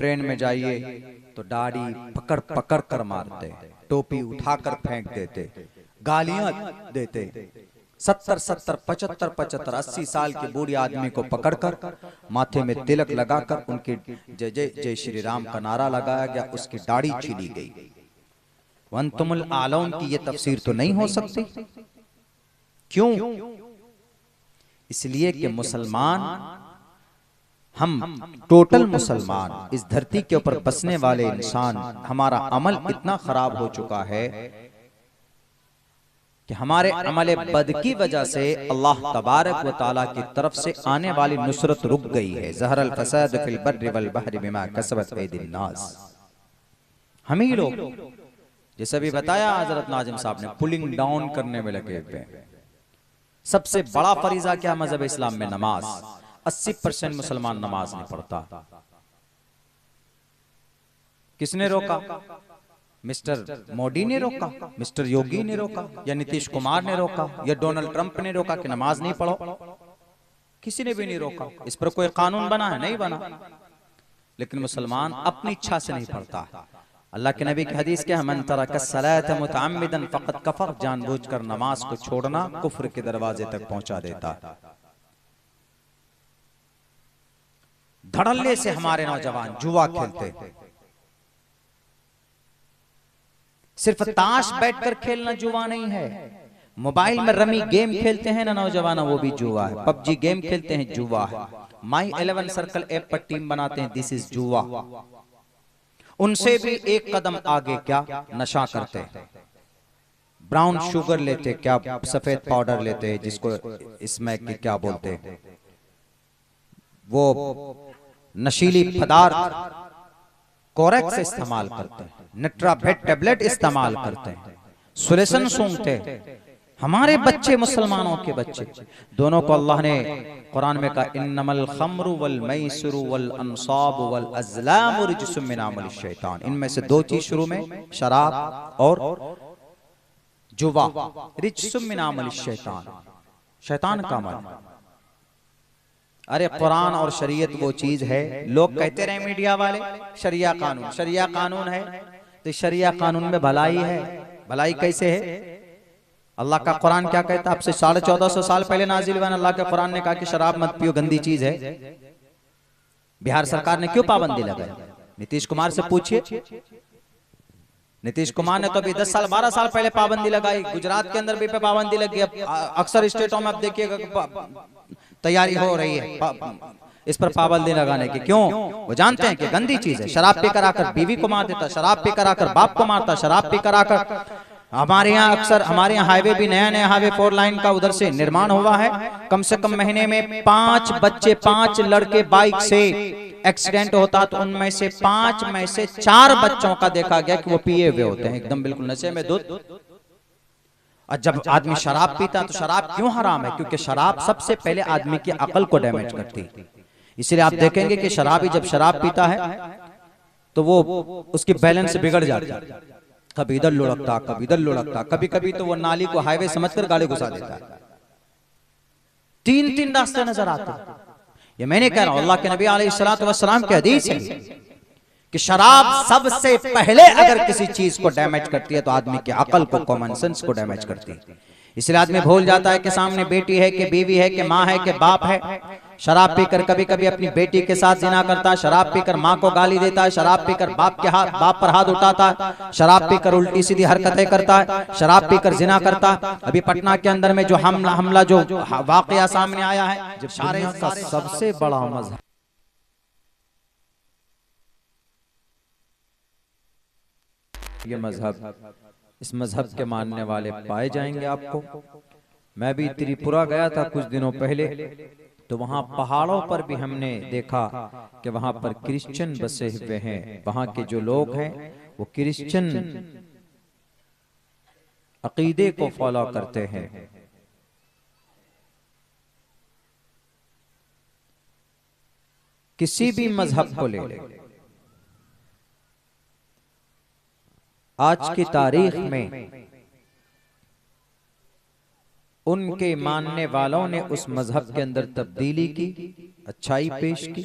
Train में जाइए तो दाढ़ी पकड़ पकड़ कर मारते, टोपी उठाकर फेंक देते, गालियां देते। 70-70, 75-75, 80 साल के बूढ़े आदमी को पकड़कर माथे में तिलक लगाकर उनकी जय जय जय श्री राम का नारा लगाया गया, उसकी दाढ़ी छीली गई। वंतुमुल आलौन की ये तफसीर तो नहीं हो सकती। क्यों? इसलिए कि मुसलमान, हम टोटल मुसलमान, इस धरती के ऊपर बसने वाले इंसान, हमारा अमल इतना खराब हो चुका है कि हमारे अमल बद की वजह से अल्लाह तबारक व तआला की तरफ से आने वाली नुसरत रुक गई है। ज़हरल फसाद फिल बर्रि वल बहरि बिमा कसबत ऐदिन नास। हम ही लोग, जैसे भी बताया हजरत नाजिम साहब ने, पुलिंग डाउन करने में लगे हुए। सबसे बड़ा फरीजा क्या मजहब इस्लाम में? नमाज। 80% मुसलमान नमाज नहीं पढ़ता। किसने रोका? मिस्टर मोदी ने रोका, मिस्टर योगी ने रोका, या नीतीश कुमार ने रोका, या डोनाल्ड ट्रंप ने रोका कि नमाज नहीं पढ़ो? किसी ने भी नहीं रोका। इस पर कोई कानून बना है? नहीं बना। लेकिन मुसलमान अपनी इच्छा से नहीं पढ़ता। अल्लाह के नबी की हदीस क्या है? मन तरक सलात मुतअम्मिदन फक़द कफर। जानबूझकर नमाज को छोड़ना कुफ्र के दरवाजे तक पहुंचा देता। धड़ल्ले से हमारे नौजवान जुआ खेलते। सिर्फ ताश बैठकर खेलना जुआ नहीं है। मोबाइल में रमी गेम खेलते हैं ना नौजवान, वो भी जुआ है। पबजी गेम खेलते हैं, जुआ है। माई 11 सर्कल ऐप पर टीम बनाते हैं, दिस इज जुआ। उनसे भी एक कदम आगे क्या नशा करते हैं। ब्राउन शुगर लेते, क्या सफेद पाउडर लेते हैं, जिसको इसमें क्या बोलते हैं, वो नशीली पदार्थ कोरेक्स इस्तेमाल करते हैं, निट्राभेट टेबलेट इस्तेमाल करते हैं, सुलेसन सूंघते हैं। हमारे बच्चे, मुसलमानों के बच्चे, दोनों को अल्लाह ने कुरान में कहा, इन्नमल खम्रु वल मैसुरु वल अंसाब वल अज़लामु रिज्सुम मिन अमलिश शैतान। इनमें से दो चीज शुरू में, शराब और जुआ, रिज्सुम मिन अमलिश शैतान, शैतान का अमल। अरे कुरान और शरीयत वो चीज है, लोग कहते रहे मीडिया वाले शरिया कानून, शरिया कानून है, तो शरिया कानून में भलाई है। भलाई कैसे है? अल्लाह का कुरान क्या कहता है? आपसे 1450 साल पहले नाजिल हुआ। अल्लाह के कुरान ने कहा कि शराब मत पियो, गंदी चीज है। बिहार सरकार ने क्यों पाबंदी लगाई? नीतीश कुमार से पूछिए। नीतीश कुमार ने तो अभी 10 साल 12 साल पहले पाबंदी लगाई। गुजरात के अंदर भी पे पाबंदी लगी। अब अक्सर स्टेटों में अब देखिएगा तैयारी हो रही है इस पर पाबंदी लगाने की। क्यों? वो जानते हैं कि गंदी चीज है। शराब पीकर आकर बीवी को मार देता, शराब पीकर आकर बाप को मारता, शराब पीकर आकर, हमारे यहाँ अक्सर, हमारे यहाँ हाईवे भी नया हाईवे 4 लाइन का उधर से निर्माण हुआ है। कम से कम महीने में 5 बच्चे, 5 लड़के बाइक से एक्सीडेंट होता, तो उनमें से 5 में से 4 बच्चों का देखा गया कि वो पिए हुए होते हैं, एकदम बिल्कुल नशे में धुत। और जब आदमी शराब पीता, तो शराब क्यों हराम है? क्योंकि शराब सबसे पहले आदमी की अकल को डैमेज करती है। इसलिए आप देखेंगे कि शराबी जब शराब पीता है तो वो उसकी बैलेंस बिगड़ जाती है। कभी इधर लुढ़कता, कभी इधर लुढ़कता, कभी कभी तो वो नाली को हाईवे समझकर गाड़ी घुसा देता है। 3-3 रास्ते नजर आते हैं। ये मैंने कह रहा हूं, अल्लाह के नबी अलैहिस्सलातु वस्सलाम की हदीस है कि शराब सबसे पहले अगर किसी चीज को डैमेज करती है तो आदमी की अकल को, कॉमन सेंस को डैमेज करती है। इसलिए आदमी भूल जाता है कि सामने बेटी है, कि बीवी है, कि माँ है, कि बाप है। शराब पीकर कभी कभी अपनी बेटी के साथ जिना करता है, शराब पीकर माँ को गाली देता है, शराब पीकर बाप पर हाथ उठाता है, शराब पीकर उल्टी सीधी हरकतें करता है, शराब पीकर जिना करता है। अभी पटना के अंदर में जो हमला जो वाकया सामने आया है, जब दुनिया का सबसे बड़ा मजहब, ये मजहब, इस मजहब के मानने वाले पाए जाएंगे आपको। मैं भी त्रिपुरा गया था कुछ दिनों पहले, तो वहां पहाड़ों पर भी हमने देखा कि वहां पर क्रिश्चियन बसे हुए हैं। वहां के जो लोग हैं वो क्रिश्चियन अकीदे को फॉलो करते हैं। किसी भी मजहब को ले लें, आज की तारीख में उनके मानने वालों ने उस मजहब के अंदर तब्दीली की, अच्छाई पेश की।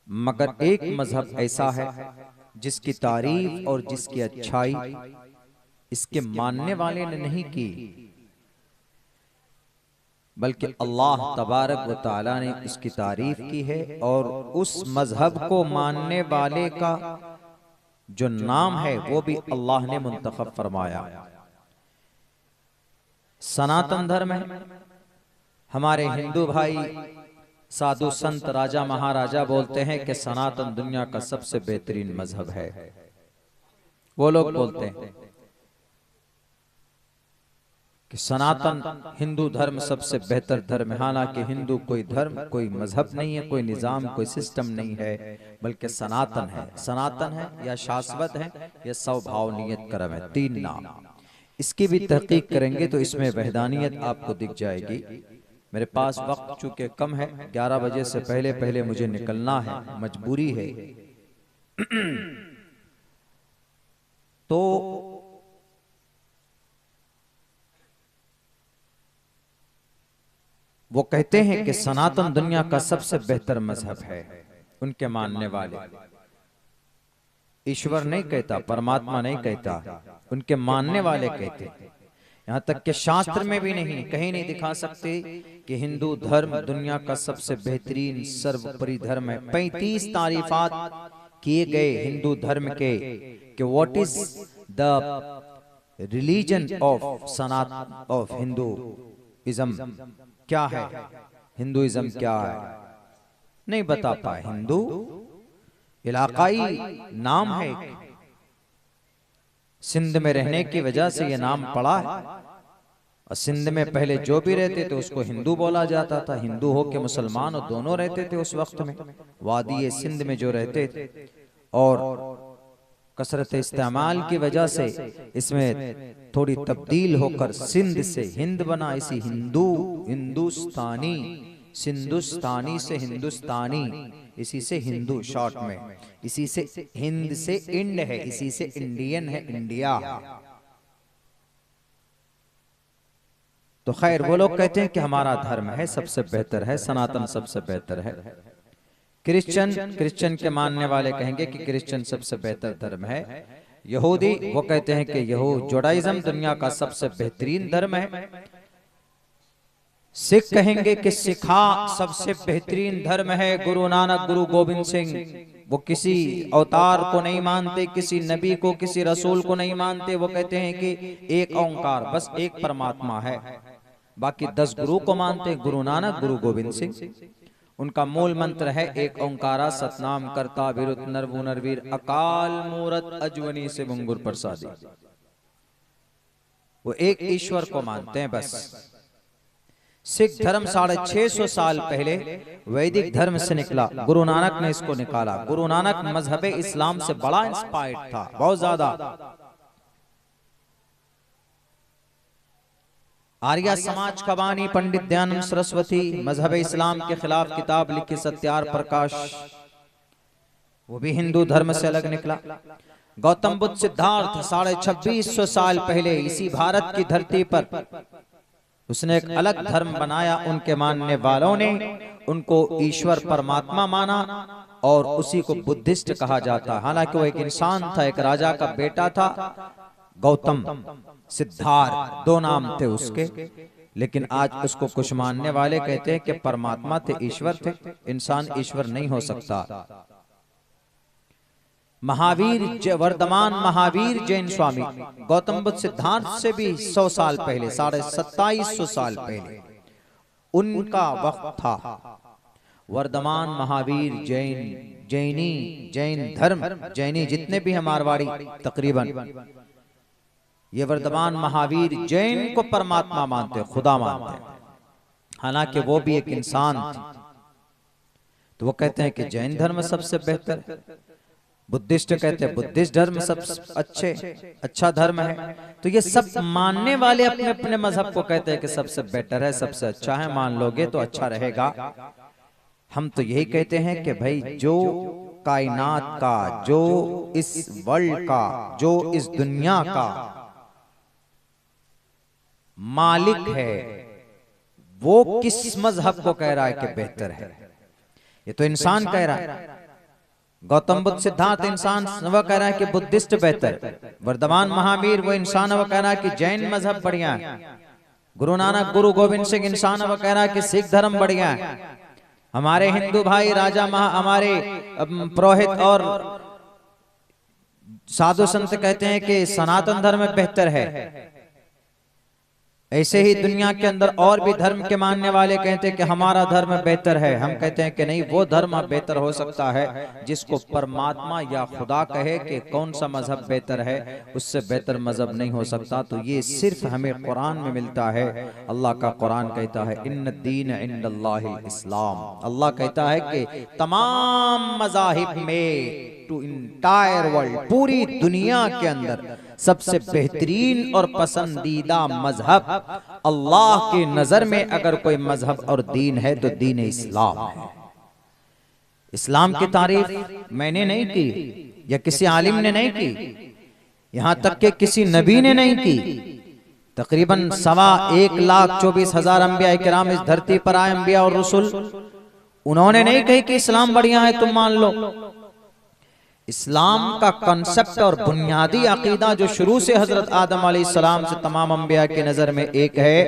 मगर एक मजहब ऐसा है जिसकी तारीफ और जिसकी अच्छाई इसके मानने वाले ने नहीं की, बल्कि अल्लाह तबारक व तआला ने उसकी तारीफ की है। और उस मजहब को मानने वाले का जो नाम है वो भी अल्लाह ने मुंतखब फरमाया। सनातन धर्म है। हमारे हिंदू भाई साधु संत राजा महाराजा बोलते हैं कि सनातन दुनिया का सबसे बेहतरीन मजहब है। वो लोग बोलते हैं कि सनातन हिंदू धर्म सबसे बेहतर धर्म है। हालांकि हिंदू कोई धर्म, कोई मजहब नहीं है, कोई निजाम, कोई सिस्टम नहीं है, बल्कि सनातन है। सनातन है या शाश्वत है या स्वभावनीयत क्रम है, तीन नाम। इसकी भी तहकीक करेंगे तो इसमें वहदानियत आपको दिख जाएगी। मेरे पास वक्त चूंकि कम है, 11 बजे से पहले पहले मुझे निकलना है, मजबूरी है। तो वो कहते हैं कि सनातन दुनिया का सबसे बेहतर मजहब है। उनके मानने वाले, ईश्वर नहीं कहता, परमात्मा नहीं कहता, उनके मानने वाले कहते हैं। यहां तक कि शास्त्र में भी नहीं, कहीं नहीं दिखा सकते कि हिंदू धर्म दुनिया का सबसे बेहतरीन सर्वोपरि धर्म है। 35 तारीफात किए गए हिंदू धर्म के कि what is the religion of Sanatan of Hinduism, क्या है हिंदुइज्म, क्या है, नहीं बता पाए। हिंदू इलाकाई नाम है, सिंध में रहने की वजह से यह नाम पड़ा है। और सिंध में पहले जो भी रहते थे उसको हिंदू बोला जाता था। हिंदू हो के मुसलमान और दोनों रहते थे उस वक्त में, वादी सिंध में जो रहते थे। और कसरत इस्तेमाल की वजह से इसमें थोड़ी तब्दील होकर सिंध से हिंद बना। इसी हिंदू, हिंदुस्तानी, सिंधुस्तानी से हिंदुस्तानी, इसी से हिंदू शॉर्ट में, इसी से हिंद से इंड है, इसी से इंडियन है, इंडिया। तो खैर वो लोग कहते हैं कि हमारा धर्म है सबसे बेहतर है, सनातन सबसे बेहतर है। क्रिश्चियन के मानने वाले कहेंगे कि क्रिश्चियन सबसे बेहतर धर्म है। यहूदी वो कहते हैं कि जुडाइज्म दुनिया का सबसे बेहतरीन धर्म है। सिख कहेंगे कि सिखा सबसे बेहतरीन धर्म है। गुरु नानक, गुरु गोविंद सिंह, वो किसी अवतार को नहीं मानते, किसी नबी को, किसी रसूल को नहीं मानते। वो कहते हैं कि एक ओंकार, बस एक परमात्मा है। बाकी 10 गुरु को मानते, गुरु नानक, गुरु गोविंद सिंह। उनका मूल मंत्र है एक ओंकारा सतनाम करता विरुद्ध नरवु नरवीर अकाल मूरत अजवनी से मुंगुर प्रसादी। वो एक ईश्वर को मानते हैं बस। सिख धर्म 650 साल पहले वैदिक धर्म से निकला, गुरु नानक ने इसको निकाला। गुरु नानक मजहब इस्लाम से बड़ा इंस्पायर्ड था, बहुत ज्यादा। आर्य समाज का बानी पंडित दयानंद सरस्वती मजहब इस्लाम के खिलाफ किताब लिखी, सत्यार प्रकाश, वो भी हिंदू धर्म से अलग निकला। गौतम बुद्ध सिद्धार्थ 2650 साल पहले इसी भारत की धरती पर उसने एक अलग धर्म बनाया। उनके मानने वालों ने उनको ईश्वर परमात्मा माना और उसी को बुद्धिस्ट कहा जाता। हालांकि वो एक इंसान था, एक राजा का बेटा था। गौतम, सिद्धार्थ, 2 नाम थे उसके। लेकिन आज उसको कुछ मानने वाले कहते हैं कि परमात्मा थे, ईश्वर थे। इंसान ईश्वर नहीं हो सकता। महावीर, वर्धमान महावीर जैन स्वामी, गौतम बुद्ध सिद्धार्थ से भी 100 साल पहले, 2750 साल पहले उनका वक्त था। वर्धमान महावीर जैन, जैनी, जैन धर्म, जैनी जितने भी हैं मारवाड़ी तकरीबन, ये वर्धमान महावीर जैन को परमात्मा मानते, खुदा मानते। हालांकि वो भी एक इंसान थे। तो वो कहते हैं कि जैन धर्म सबसे बेहतर है। बुद्धिस्ट कहते हैं बुद्धिस्ट धर्म सबसे अच्छा धर्म है। तो ये सब मानने वाले अपने अपने मजहब को कहते हैं कि सबसे बेटर है, सबसे अच्छा है। मान लोगे तो अच्छा रहेगा। हम तो यही कहते हैं कि भाई जो कायनात का, जो इस वर्ल्ड का, जो इस दुनिया का मालिक है, वो किस मजहब को कह रहा है कि बेहतर है? ये तो इंसान कह रहा है। गौतम बुद्ध सिद्धार्थ इंसान वो कह रहा है कि बुद्धिस्ट बेहतर, वर्धमान महावीर वो इंसान वो कह रहा है कि जैन मजहब बढ़िया है, गुरु नानक गुरु गोविंद सिंह इंसान वो कह रहा है कि सिख धर्म बढ़िया है, हमारे हिंदू भाई राजा हमारे पुरोहित और साधु संत कहते हैं कि सनातन धर्म बेहतर है। ऐसे ही दुनिया के अंदर और भी धर्म के मानने वाले कहते हैं कि हमारा धर्म बेहतर है। हम कहते हैं कि नहीं, वो धर्म बेहतर हो सकता है जिसको परमात्मा या खुदा कहे कि कौन सा मजहब बेहतर है, उससे बेहतर मजहब नहीं हो सकता। तो ये सिर्फ हमें कुरान में मिलता है। अल्लाह का कुरान कहता है इन्न दीन इंदल्लाहिल इस्लाम। अल्लाह कहता है कि तमाम मज़ाहिब में, टू इंटायर वर्ल्ड, पूरी दुनिया के अंदर सबसे बेहतरीन और पसंदीदा मजहब अल्लाह की नजर में अगर कोई मजहब और दीन है तो दीन इस्लाम है। इस्लाम की तारीफ मैंने नहीं की या किसी आलिम ने नहीं की, यहां तक कि किसी नबी ने नहीं की। तकरीबन 1,24,000 अंबिया किराम इस धरती पर आए, अंबिया और रसूल, उन्होंने नहीं कही कि इस्लाम बढ़िया है तुम मान लो। इस्लाम का कॉन्सेप्ट और बुनियादी अकीदा जो शुरू से हजरत आदम अलैहिस्सलाम से तमाम अंबिया की नजर में एक है,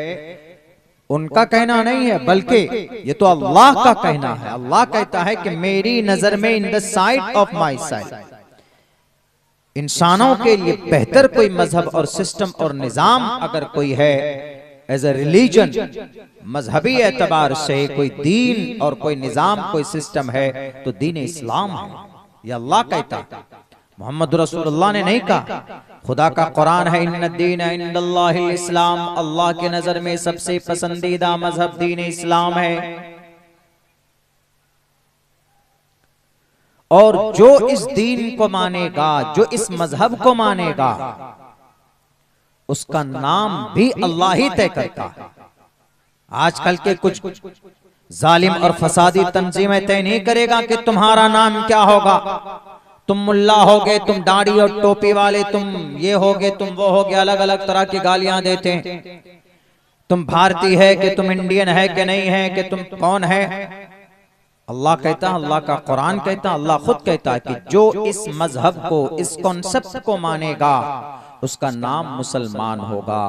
उनका कहना नहीं है, बल्कि ये तो अल्लाह का कहना है। अल्लाह कहता है कि मेरी नजर में, in the site of my site, इंसानों के लिए बेहतर कोई मजहब और सिस्टम और निजाम अगर कोई है एज ए रिलीजन, मजहबी एतबार से कोई दीन और कोई निजाम कोई सिस्टम है तो दीन इस्लाम है। ये अल्लाह कहता, मोहम्मद रसूलुल्लाह ने नहीं कहा। खुदा का कुरान है इन्न दीन इंदल्लाहिल इस्लाम, अल्लाह के नजर में सबसे पसंदीदा मजहब दीन इस्लाम है। और जो इस दीन को मानेगा, जो इस मजहब को मानेगा, उसका नाम भी अल्लाह ही तय करता है। आजकल के कुछ जालिम और फसादी तंजीमें तय नहीं करेगा कि तुम्हारा नाम क्या होगा। तुम मुल्ला होगे, तुम दाढ़ी और टोपी वाले, तुम ये होगे, तुम वो होगे, अलग अलग तरह की गालियां देते हैं। तुम भारतीय है कि तुम इंडियन है कि नहीं है, कि तुम कौन है। अल्लाह कहता है, अल्लाह का कुरान कहता है, अल्लाह खुद कहता है कि जो इस मजहब को, इस कॉन्सेप्ट को मानेगा उसका नाम मुसलमान होगा।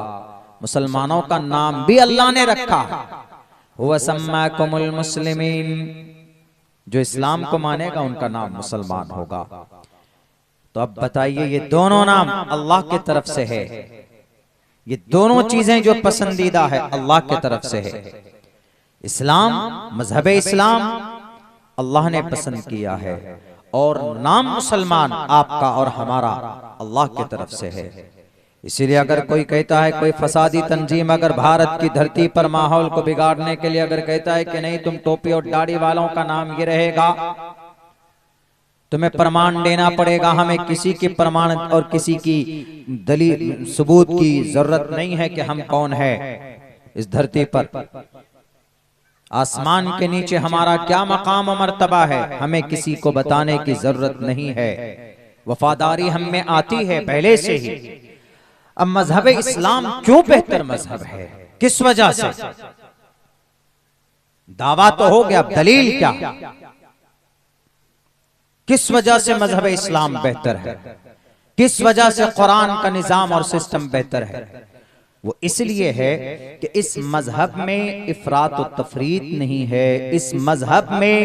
मुसलमानों का नाम भी अल्लाह ने रखा, हुवा सम्माकुमुल मुस्लिमीन। जो इस्लाम को मानेगा उनका नाम मुसलमान होगा। तो अब बताइए, ये दोनों नाम अल्लाह की तरफ से है, ये दोनों चीजें जो पसंदीदा है अल्लाह की तरफ से है। इस्लाम, मजहब इस्लाम अल्लाह ने पसंद किया है, और नाम मुसलमान आपका और हमारा अल्लाह की तरफ से है। इसीलिए अगर कोई कहता है, कोई फसादी तंजीम अगर भारत की धरती पर माहौल को बिगाड़ने के लिए अगर कहता है कि नहीं तुम टोपी और दाढ़ी वालों का नाम ये रहेगा, तुम्हें प्रमाण देना पड़ेगा, हमें किसी के प्रमाण और किसी की दलील सबूत की जरूरत नहीं है कि हम कौन है इस धरती पर। आसमान के नीचे हमारा क्या मकाम और मर्तबा है, हमें किसी को बताने की जरूरत नहीं है। वफादारी हम में आती है पहले से ही। अब मजहब इस्लाम क्यों बेहतर मजहब है, किस वजह से? दावा तो हो गया, अब दलील क्या? किस वजह से मजहब इस्लाम बेहतर है, किस वजह से कुरान का निजाम और सिस्टम बेहतर है? वो इसलिए है कि इस मजहब में इफरात और तफरीत नहीं है, इस मजहब में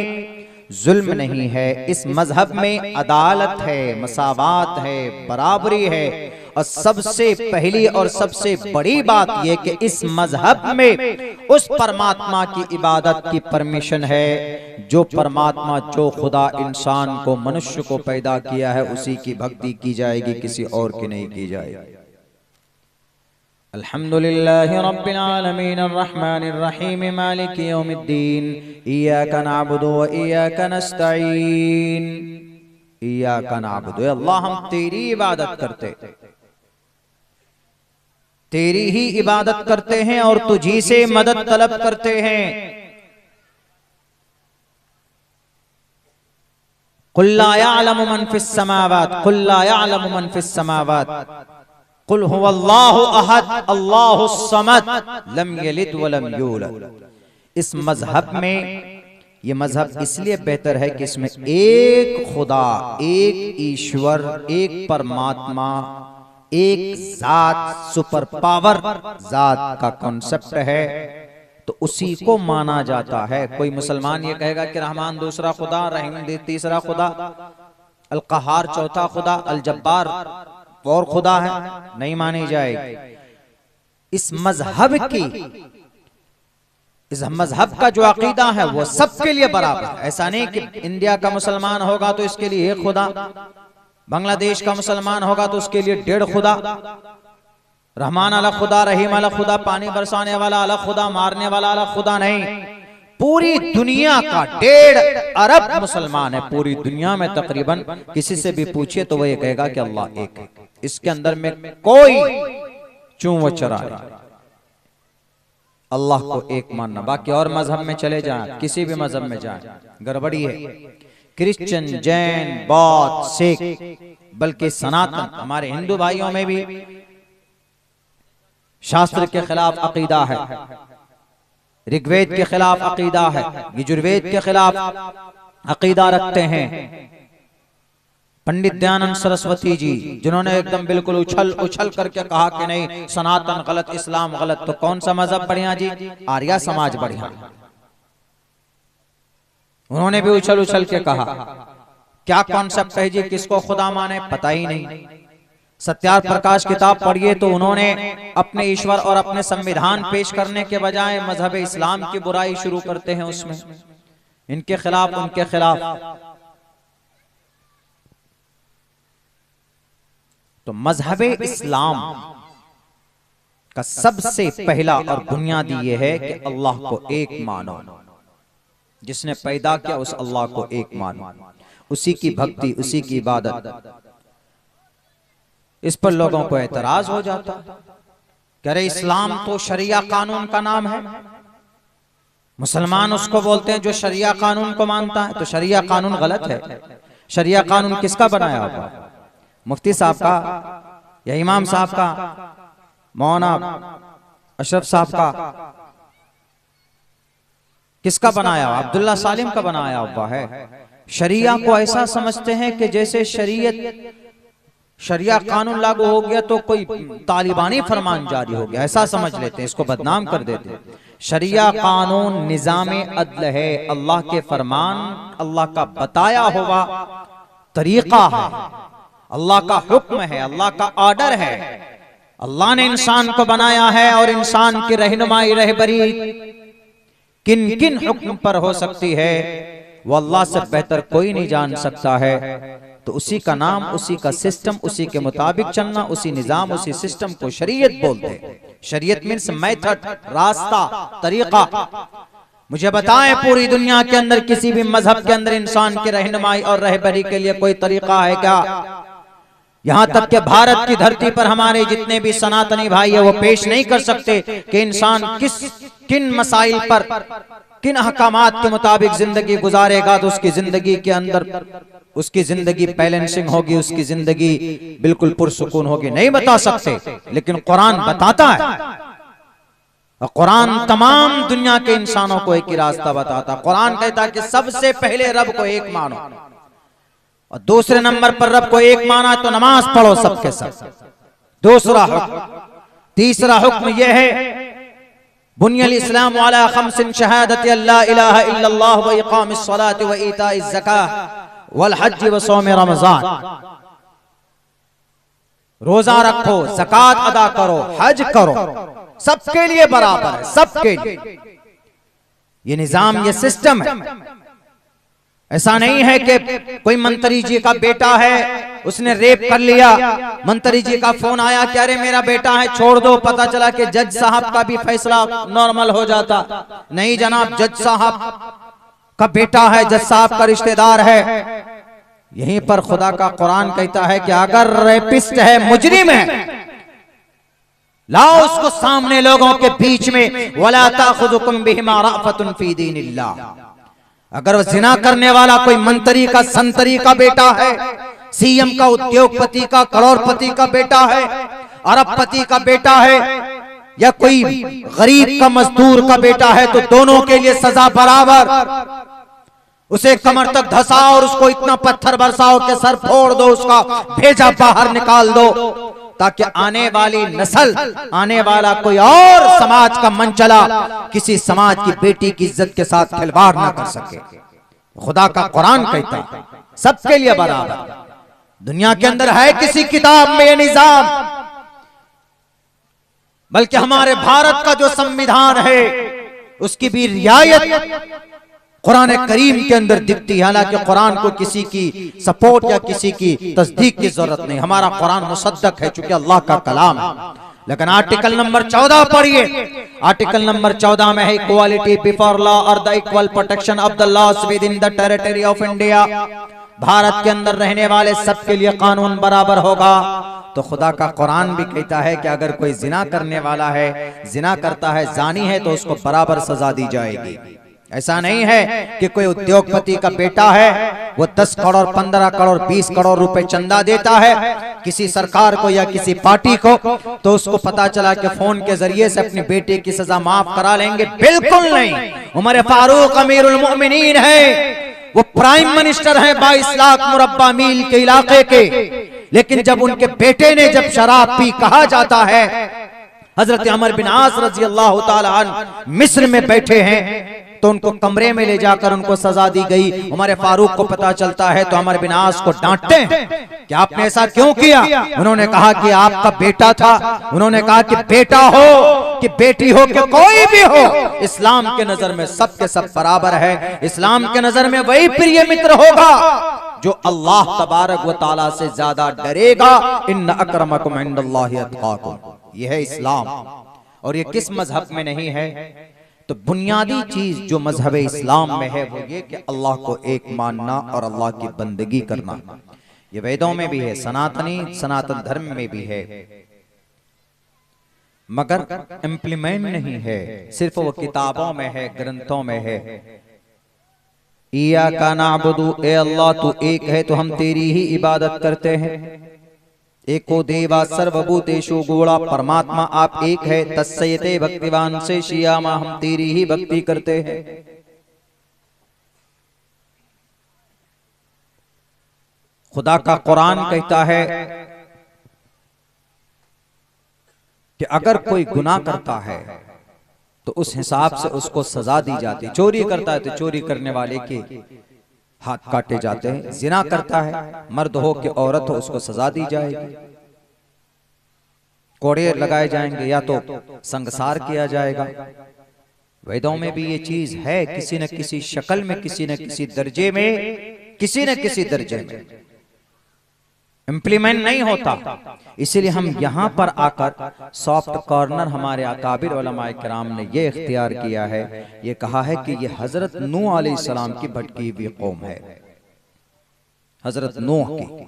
जुल्म नहीं है, इस मजहब में अदालत है, मसावात है, बराबरी है। और सबसे पहली और सबसे बड़ी बात यह कि इस मजहब में उस परमात्मा की इबादत की परमिशन है, जो परमात्मा, जो खुदा इंसान को, मनुष्य को पैदा किया है, उसी की भक्ति की जाएगी, किसी और की नहीं की जाएगी। अल्हम्दुलिल्लाहि रब्बिल आलमीन अर्रहमानिर रहीम मालिकि यौमिद्दीन इय्याका नअबुदु व इय्याका नस्तईन। इय्याका नअबुदु, अल्लाह हम तेरी इबादत करते, तेरी ही इबादत करते हैं और तुझी से मदद तलब करते हैं। कुल ला यअलमु मन फिस समावात, कुल ला यअलमु मन फिस समावात, कुल हुवल्लाहु अहद अल्लाहुस समद लम यलिद व लम यूलद। इस मजहब में ये मजहब इसलिए बेहतर है कि इसमें एक खुदा, एक ईश्वर, एक परमात्मा, एक जात, सुपर पावर जात का कॉन्सेप्ट है, तो उसी को माना जाता है। कोई मुसलमान ये कहेगा कि रहमान दूसरा खुदा, रहीम तीसरा खुदा, अल कहार चौथा खुदा, अल जब्बार और खुदा है, नहीं मानी जाएगी। इस मजहब का जो अकीदा है वो सबके लिए बराबर है। ऐसा नहीं कि इंडिया का मुसलमान होगा तो इसके लिए एक खुदा, बांग्लादेश का मुसलमान होगा तो उसके लिए 1.5 खुदा, रहमान अलग खुदा, रहीम अलग खुदा, पानी बरसाने वाला अलग खुदा, मारने वाला अलग खुदा, नहीं। पूरी दुनिया का 1.5 अरब मुसलमान है। पूरी दुनिया में तकरीबन किसी से भी पूछिए तो वो ये कहेगा कि अल्लाह एक है। इसके अंदर में कोई चूं व चरा नहीं, अल्लाह को एक मानना। बाकी और मजहब में चले जाएं, किसी भी मजहब में जाएं, गड़बड़ी है। क्रिश्चियन, जैन, बौद्ध, सिख, बल्कि सनातन हमारे हिंदू भाइयों में भी शास्त्र के खिलाफ अकीदा है, ऋग्वेद के खिलाफ अकीदा है, यजुर्वेद के खिलाफ अकीदा रखते हैं। पंडित दयानंद सरस्वती जी, जिन्होंने एकदम बिल्कुल उछल करके कहा कि नहीं, सनातन गलत, इस्लाम गलत, तो कौन सा मजहब बढ़िया जी? आर्या समाज बढ़िया। उन्होंने भी उछल के कहा। क्या कॉन्सेप्ट है जी? किसको खुदा माने? पता ही नहीं। सत्यार्थ प्रकाश किताब पढ़िए तो उन्होंने अपने ईश्वर और अपने संविधान पेश करने के बजाय मजहब इस्लाम की बुराई शुरू करते हैं उसमें, इनके खिलाफ, उनके खिलाफ। तो मजहब इस्लाम का सबसे पहला और बुनियादी यह है कि अल्लाह को एक मानो। जिसने पैदा किया उस अल्लाह को एक मानो, उसी की भक्ति, उसी की इबादत। इस पर लोगों को एतराज हो जाता, कह रहे इस्लाम तो शरिया कानून का नाम है। मुसलमान उसको बोलते हैं जो शरिया कानून को मानता है, तो शरिया कानून गलत है। शरिया कानून किसका बनाया होगा? मुफ्ती साहब का या इमाम साहब का, मौलाना अशरफ साहब का? किसका बनाया हुआ? अब्दुल्ला सालिम का बनाया हुआ है। शरिया को ऐसा समझते हैं कि जैसे शरिया कानून लागू हो गया तो कोई तालिबानी फरमान जारी हो गया, ऐसा समझ लेते हैं, इसको बदनाम कर देते हैं। शरिया कानून निजामे अदल है, अल्लाह के फरमान, अल्लाह का बताया हुआ तरीका है, अल्लाह का हुक्म है, अल्लाह का ऑर्डर है। अल्लाह ने इंसान को बनाया है और इंसान की रहनुमाई, रहबरी किन किन हुक्म पर हो सकती है वो अल्लाह से बेहतर कोई नहीं जान सकता है। तो उसी का नाम, उसी का सिस्टम, उसी के मुताबिक चलना, उसी निजाम, उसी सिस्टम को शरीयत बोलते हैं। शरीयत मीन्स मेथड, रास्ता, तरीका। मुझे बताएं पूरी दुनिया के अंदर किसी भी मजहब के अंदर इंसान की रहनुमाई और रहबरी के लिए कोई तरीका है क्या? यहां तक कि भारत की धरती पर हमारे जितने भी सनातनी भाई है वो पेश नहीं कर सकते कि इंसान किन मसाइल पर, किन अहकामात के मुताबिक जिंदगी गुजारेगा तो उसकी जिंदगी के अंदर उसकी जिंदगी बैलेंसिंग होगी, उसकी जिंदगी बिल्कुल पुरसुकून होगी। नहीं बता सकते, लेकिन कुरान बताता है। और कुरान तमाम दुनिया के इंसानों को एक ही रास्ता बताता। कुरान कहता है कि सबसे पहले रब को एक मानो, और दूसरे नंबर पर रब को एक माना तो नमाज पढ़ो सबके सब। दूसरा हुक्म, तीसरा हुक्म यह है, बुनियल इस्लाम अला खम्सिन शहादत अल्ला इलाहा इल्लल्लाह व इकामिस सलात व ईताइज ज़कात वल हज व सौम रमजान। रोजा रखो, ज़कात अदा करो, हज करो, सबके लिए बराबर है, सबके लिए। ये निजाम, ये सिस्टम है। ऐसा नहीं है कि कोई मंत्री जी का बेटा है, उसने रेप कर लिया, मंत्री जी का फोन आया कि अरे मेरा बेटा है छोड़ दो, पता चला कि जज साहब का भी फैसला नॉर्मल हो जाता। नहीं जनाब, जज साहब का बेटा है, जज साहब का रिश्तेदार है। यहीं पर खुदा का कुरान कहता है कि अगर रेपिस्ट है, मुजरिम है, लाओ उसको सामने लोगों के बीच में, वला ताखुजुकुम बिहिमा रअफतुन फी दीनिल्लाह। अगर वो जिना करने वाला कोई मंत्री का, संतरी का बेटा है, सीएम का, उद्योगपति का, करोड़पति का बेटा है, अरबपति का बेटा है, या कोई गरीब का, मजदूर का बेटा है, तो दोनों के लिए सजा बराबर। उसे कमर तक धसाओ और उसको इतना पत्थर बरसाओ कि सर फोड़ दो, उसका भेजा बाहर निकाल दो, ताकि आने वाली नस्ल, आने वाला कोई और समाज का मनचला किसी समाज की बेटी की इज्जत के साथ खिलवाड़ ना कर सके। खुदा का कुरान कहता है सबके लिए बराबर। दुनिया के अंदर है किसी किताब में ये निजाम? बल्कि हमारे भारत का जो संविधान है उसकी भी रियायत कुरान करीम के अंदर दिखती है। हालांकि कुरान को किसी की सपोर्ट या किसी की तस्दीक की जरूरत नहीं, हमारा कुरान मुसद्दक है चूंकि अल्लाह का कलाम है। लेकिन आर्टिकल नंबर 14 पढ़िए। आर्टिकल नंबर 14 में है इक्वालिटी बिफोर लॉ और the equal protection of the laws within the territory of India. Bharat के अंदर रहने वाले सबके लिए कानून बराबर होगा। तो खुदा का कुरान भी कहता है कि अगर कोई जिना करने वाला है, जिना करता है, जानी है, तो उसको बराबर सजा दी जाएगी। ऐसा नहीं है कि कोई उद्योगपति का बेटा है, वो 10 करोड़ 15 करोड़ 20 करोड़ रुपए चंदा देता है किसी सरकार को या किसी पार्टी को, तो उसको पता चला कि फोन के जरिए से अपनी बेटे की सजा माफ करा लेंगे। बिल्कुल नहीं। उमर फारूक अमीरुल मोमिनीन है, वो प्राइम मिनिस्टर हैं 22 लाख मुरब्बा मील के इलाके के, लेकिन जब उनके बेटे ने जब शराब पी, कहा जाता है हजरत अमर बिन आस रजी अल्लाह ताला अन्हु मिस्र में बैठे हैं, तो उनको कमरे में ले जाकर उनको सजा दी गई। उमर फारूक को पता चलता है तो अमर बिन आस को डांटते हैं कि आपने ऐसा क्यों किया? उन्होंने कहा कि आपका बेटा था। उन्होंने कहा कि बेटा हो कि बेटी हो कि कोई भी हो, इस्लाम के नजर में सब के सब बराबर है। इस्लाम के नजर में वही प्रिय मित्र होगा जो अल्लाह तबारक व तआला से ज्यादा डरेगा। इन्न अक्रमकुम इंदल्लाहि अत्काकुम, यह है इस्लाम। और ये किस मजहब में नहीं है? तो बुनियादी चीज जो मजहब इस्लाम में है वो ये कि अल्लाह को एक मानना और अल्लाह की बंदगी करना। ये वेदों में भी है, सनातन धर्म में भी है, मगर इम्प्लीमेंट नहीं है, सिर्फ वो किताबों में है, ग्रंथों में है। इय्याका नअबुदु, ए अल्लाह तू एक है तो हम तेरी ही इबादत करते हैं। एको देवा सर्वभूतेषु गूढ़ा, परमात्मा आप एक है। तस्सयते भक्तिवान से शियामा, हम तेरी ही भक्ति करते हैं। खुदा का कुरान कहता है कि अगर कोई गुनाह करता है तो उस हिसाब से उसको सजा दी जाती। चोरी करता है तो चोरी करने वाले के हाथ काटे जाते हैं। जिना करता है, मर्द हो कि औरत हो, उसको सजा दी जाएगी। कोड़े लगाए जाएंगे या तो संगसार किया जाएगा। वेदों में भी ये चीज है, किसी न किसी शक्ल में, किसी न किसी दर्जे में, किसी न किसी दर्जे में इम्प्लीमेंट नहीं होता। इसीलिए हम यहां पर आकर सॉफ्ट कॉर्नर हमारे अकाबिर उलमाए किराम ने ये इख्तियार किया है, ये कहा है कि ये हजरत नूह अलैहिस्सलाम की भटकी हुई कौम है। हजरत नूह की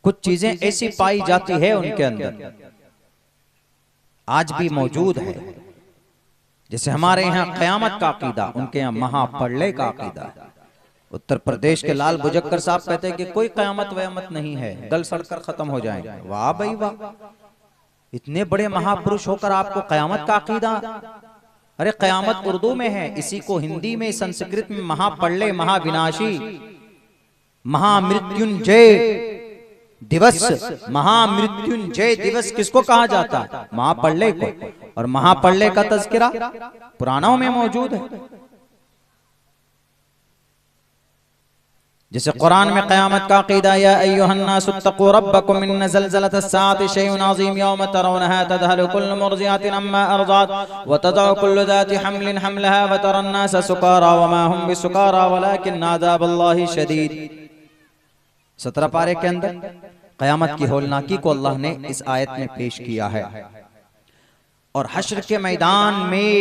कुछ चीजें ऐसी पाई जाती है उनके अंदर, आज भी मौजूद है। जैसे हमारे यहाँ क़यामत का अकीदा, उनके यहाँ महाप्रलय का अकीदा है। उत्तर प्रदेश के लाल बुजक्कर साहब कहते हैं कि कोई क़यामत वयामत नहीं है, गल सड़कर खत्म हो जाएंगे। वाह भाई वाह, इतने बड़े महापुरुष होकर आपको क़यामत का अकीदा। अरे क़यामत उर्दू में है, इसी को हिंदी में, संस्कृत में महाप्रलय, महाविनाशी, महामृत्युंजय दिवस। महामृत्युंजय दिवस किसको कहा जाता है? महाप्रलय को। और महाप्रलय का तज़किरा पुराणों में मौजूद है। जैसे कुरान में क़यामत का अक़ीदा, या अय्युहन्नासु इत्तक़ू रब्बकुम इन्न ज़लज़लतस्साअति शैउन अज़ीम यौम तरौनहा तज़हलु कुल्लु मुर्ज़िअतिन अम्मा अर्ज़अत व तज़अु कुल्लु ज़ाति हम्लिन हम्लहा व तरन्नासा सुकारा व मा हुम बिसुकारा वलाकिन्न अज़ाबल्लाहि शदीद। 17 पारे के अंदर क़यामत की होलनाकी को अल्लाह ने इस आयत में पेश किया है। और हश्र के मैदान में,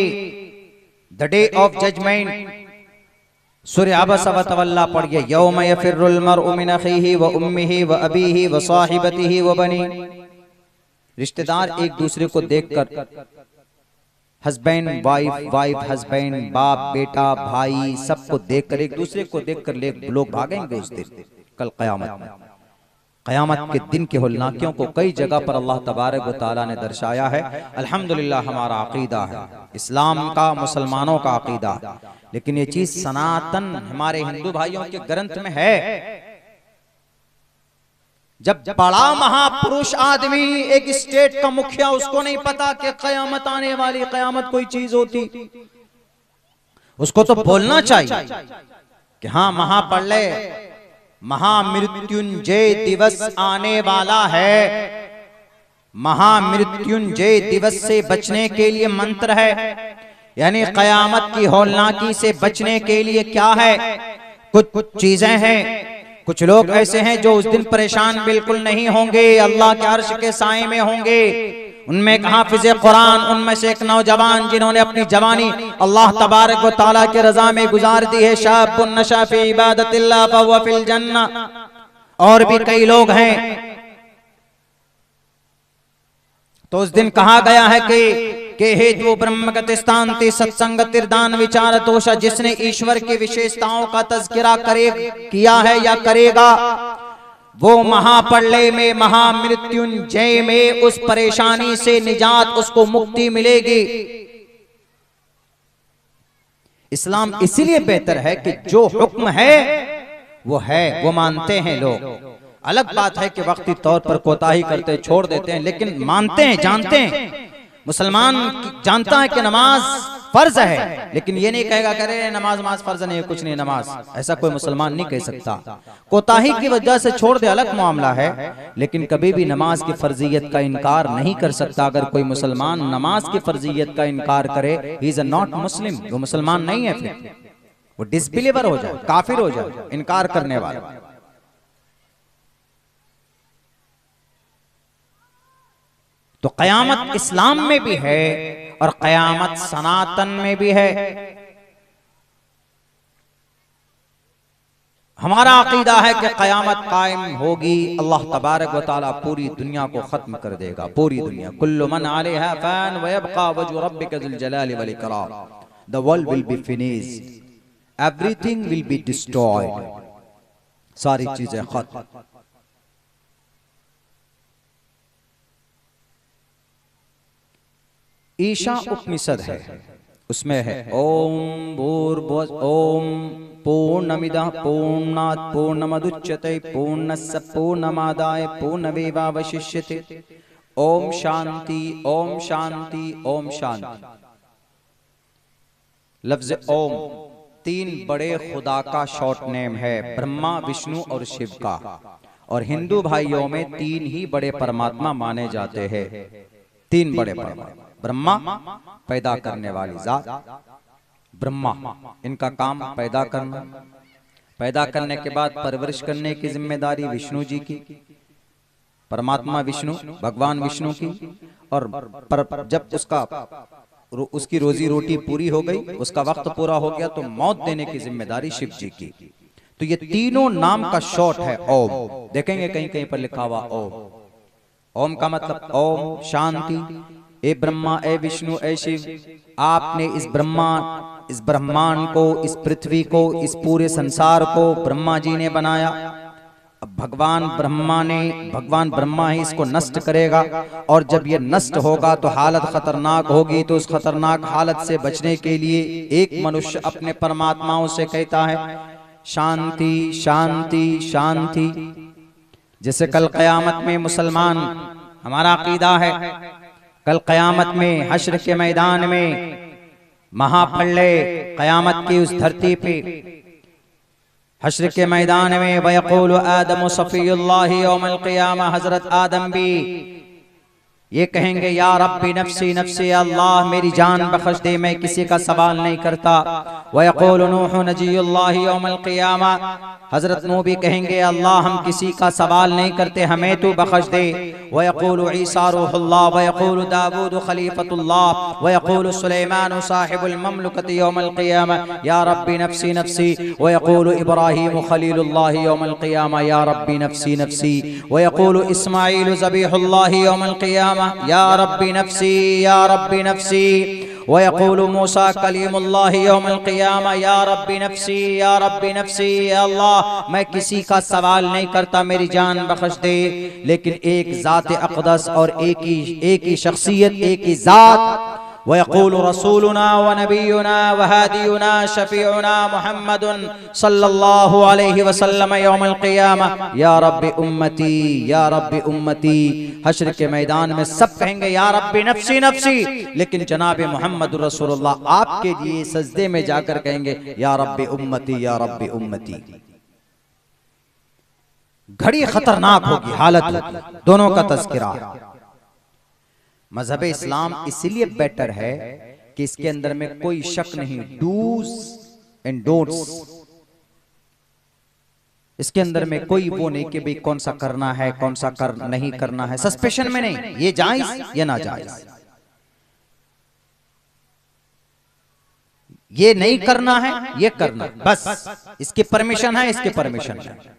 द डे ऑफ जजमेंट, सूरह अबसा व तवल्ला पढ़िए। यौम यफिर्रुल मर्उ मिन अखीहि व उम्मिहि व अबीहि व साहिबतिहि व बनी। रिश्तेदार एक दूसरे को देखकर, हस्बैंड वाइफ, वाइफ हस्बैंड, बाप बेटा, भाई, सबको देखकर, एक दूसरे को देखकर लोग भागेंगे उस दिन, कल क़यामत में। क़यामत के दिन की होलनाकियों को कई जगह पर अल्लाह तबारक व तआला ने दर्शाया है। अल्हम्दुलिल्लाह हमारा अकीदा है, इस्लाम का, मुसलमानों का अकीदा, लेकिन ये चीज सनातन हमारे हिंदू भाइयों के ग्रंथ में है। जब बड़ा महापुरुष आदमी एक स्टेट का मुखिया, उसको नहीं पता कि क़यामत आने वाली, क़यामत कोई चीज होती, उसको तो बोलना चाहिए कि हाँ महाप्रलय, महामृत्युंजय दिवस आने वाला है। महामृत्युंजय दिवस से बचने के लिए मंत्र है, यानी क़यामत की होलनाकी से बचने के लिए क्या है, कुछ चीजें हैं। कुछ लोग ऐसे हैं जो उस दिन परेशान बिल्कुल नहीं होंगे, अल्लाह के अर्श के साए में होंगे। उनमें एक हाफिज़े कुरान, उनमें से एक नौजवान जिन्होंने अपनी जवानी अल्लाह तबारक व तआला के रजा में गुजार दी है, शाबुन नशा फी इबादतिल्लाह फहुव फिल जन्नह। और भी कई लोग हैं। तो उस दिन कहा गया है कि हेतु ब्रह्मगतिस्तान्ति सत्संगतिर्दान विचारतोषा, जिसने ईश्वर की विशेषताओं का तज़किरा किया है या करेगा, वो महाप्रलय में, महामृत्युंजय में उस परेशानी से निजात, उसको मुक्ति मिलेगी। इस्लाम इसीलिए बेहतर है कि जो हुक्म है वो है, वो मानते हैं लोग। अलग बात है कि वक्ती तौर पर कोताही करते छोड़ देते हैं, लेकिन मानते हैं, जानते हैं। मुसलमान जानता है कि नमाज फर्ज है, लेकिन ये नहीं कहेगा करे नमाज फर्ज नहीं है, कुछ नहीं नमाज, ऐसा कोई मुसलमान नहीं कह सकता। कोताही की वजह से छोड़ दे अलग मामला है, लेकिन कभी भी नमाज की फर्जियत का इनकार नहीं कर सकता। अगर कोई मुसलमान नमाज की फर्जियत का इनकार करे, ही इज नॉट मुस्लिम, वो मुसलमान नहीं है, फिर वो डिसबिलीवर हो जाए, काफिर हो जाए, इनकार करने वाला। तो क़यामत इस्लाम में भी है और क़यामत सनातन में भी है। हमारा अकीदा है कि क़यामत कायम होगी, अल्लाह तबारक व तआला पूरी दुनिया को खत्म कर देगा, पूरी दुनिया। कुल्लु मन अलैहा फ़ान व यबक़ा वजहु रब्बिका ज़ुल जलाली वल इकराम। The world will be finished, everything will be destroyed, सारी चीजें खत्म। ईशा उपनिषद है, उसमें है ओम भूर्भुवः ओम पूर्णमिदः पूर्णात् पूर्णमुदच्यते पूर्णस्य पूर्णमादाय पूर्णमेवावशिष्यते। ओम शांति, ओम शांति, ओम शांति। लफ्ज ओम तीन बड़े खुदा का शॉर्ट नेम है, ब्रह्मा, विष्णु और शिव का। और हिंदू भाइयों में तीन ही बड़े परमात्मा माने जाते हैं, तीन बड़े परमात्मा। ब्रह्मा पैदा करने वाली जात, ब्रह्मा इनका काम पैदा करना, पैदा करने के बाद परवरिश करने की जिम्मेदारी विष्णु जी की, परमात्मा विष्णु, भगवान विष्णु की। और जब उसकी रोजी रोटी पूरी हो गई, उसका वक्त पूरा हो गया, तो मौत देने की जिम्मेदारी शिव जी की। तो ये तीनों नाम का शॉर्ट है ओम। देखेंगे कहीं कहीं पर लिखा हुआ ओम। ओम का मतलब ओम शांति। ए ब्रह्मा, ए विष्णु, ए शिव, आपने इस ब्रह्मांड को, इस पृथ्वी को, इस पूरे संसार को ब्रह्मा जी ने बनाया। अब भगवान ब्रह्मा ही इसको नष्ट करेगा, और जब ये नष्ट होगा तो हालत खतरनाक होगी। तो उस खतरनाक हालत से बचने के लिए एक मनुष्य अपने परमात्माओं से कहता है शांति, शांति, शांति। जैसे कल क़यामत में मुसलमान, हमारा अकीदा है, कल क़यामत में हश्र के मैदान में, महाप्रलय क़यामत की उस धरती पे, हश्र के मैदान में, वयक़ूलु आदम सफ़ीयुल्लाहि यौमल क़ियामा, हज़रत आदम भी ये कहेंगे या रब्बी नफ्सी नफ्सी, अल्लाह मेरी जान बख्श दे, मैं किसी का सवाल नहीं करता। वयक़ूलु नूह नजीयुल्लाहि यौमल क़ियामा, हजरत नूह भी कहेंगे अल्लाह हम किसी का सवाल नहीं करते, हमें तू बख्श दे। वयक़ूलु ईसा रूहुल्लाह, वयक़ूलु दाऊद खलीफतुल्लाह, वयक़ूलु सुलैमान साहिबुल ममलकति यौमल क़ियामा या रब्बी नफ्सी नफ्सी। वयक़ूलु इब्राहीम खलीलुल्लाह यौमल क़ियामा या रब्बी नफ्सी नफ्सी। वयक़ूलु इस्माईल ज़बीहुल्लाह यौमल क़ियामा या रब्बी नफ्सी, या रब्बी नफ्सी। व यक़ूलु मूसा कलीमुल्लाह यौमल क़ियामा या रब्बी नफ्सी या रब्बी नफ्सी, या अल्लाह मैं किसी का सवाल नहीं करता, मेरी जान बख्श दे, लेकिन एक ज़ात अक़दस और एक ही शख्सियत, एक ही ज़ात। वयक़ूलु रसूलुना व नबियुना व हादियुना शफीउना मुहम्मदुन सल्लल्लाहु अलैहि वसल्लम यौमल क़ियामा या रब्बी उम्मती या रब्बी उम्मती। हश्र के मैदान में सब कहेंगे या रब्बी नफ्सी नफ्सी, लेकिन जनाब मोहम्मद रसूलुल्लाह आपके लिए सजदे में जाकर कहेंगे या रब्बी उम्मती या रब्बी उम्मती। घड़ी खतरनाक होगी, हालत होगी। दोनों का तज़किरा। मजहब इस्लाम इसलिए बेटर है कि इसके अंदर में कोई शक नहीं, डूज एंड डोंट्स। इसके अंदर में कोई वो नहीं कि भाई कौन सा करना है कौन सा नहीं करना है, सस्पेंशन में नहीं, ये जायज ये ना जायज, ये नहीं करना है ये करना, बस इसकी परमिशन है इसकी परमिशन है।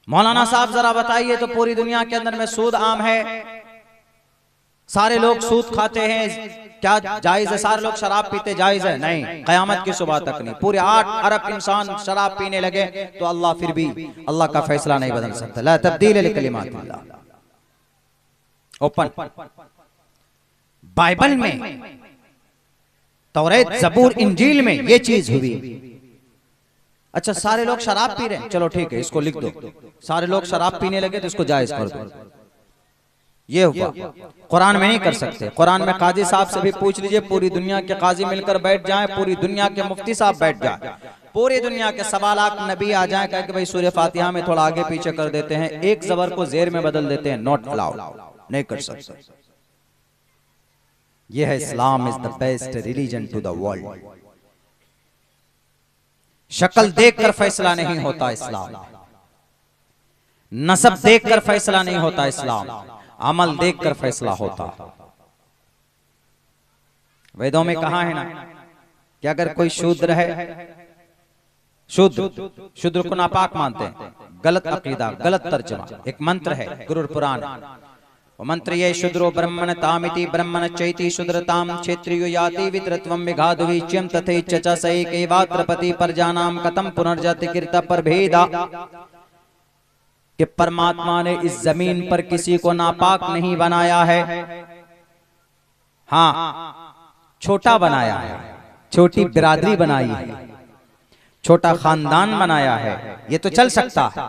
मौलाना साहब जरा बताइए तो पूरी दुनिया के अंदर में सूद आम है, सारे लोग सूद खाते हैं, क्या जायज है? सारे लोग शराब पीते जायज है? नहीं, कयामत की सुबह तक नहीं। पूरे 8 अरब इंसान शराब पीने लगे तो अल्लाह फिर भी अल्लाह का फैसला नहीं बदल सकता। ला तब्दील लिकलिमातिल्लाह। ओपन बाइबल में, तौरात, जबूर, इंजील में ये चीज हुई। अच्छा सारे लोग शराब पी रहे हैं, चलो ठीक है इसको लिख दो, सारे लोग शराब पीने लगे तो इसको जायज कर दो, ये हुआ। कुरान में नहीं कर सकते। कुरान में काजी साहब से भी पूछ लीजिए, पूरी दुनिया के काजी मिलकर बैठ जाएं, पूरी दुनिया के मुफ्ती साहब बैठ जाएं, पूरी दुनिया के सवालात नबी आ जाएं, कह के भाई सूरह फातिहा में थोड़ा आगे पीछे कर देते हैं, एक जबर को जेर में बदल देते हैं, नॉट अलाउड, नहीं कर सकते। यह है Islam is the best religion to the world. शक्ल देखकर फैसला नहीं होता इस्लाम, नसब देखकर फैसला नहीं होता इस्लाम, अमल देखकर फैसला होता। वेदों में कहा है ना कि अगर कोई शूद्र है, शूद्र को नापाक मानते हैं, गलत अकीदा, गलत तर्जुमा। एक मंत्र है गुरु पुराण, वो मंत्र ये शूद्रो ब्रह्मण तामिति ब्रह्मण चैति शूद्रताम क्षेत्रियो याति वित्रत्वम विघाधुवीच्यम तथैच्च सैकैवात्रपति परजानाम कथम पुनर्जति कीर्त पर भेदा। कि परमात्मा ने इस जमीन पर किसी को नापाक नहीं बनाया है, हाँ छोटा बनाया है, छोटी बिरादरी बनाई है, छोटा खानदान बनाया है, ये तो चल सकता है।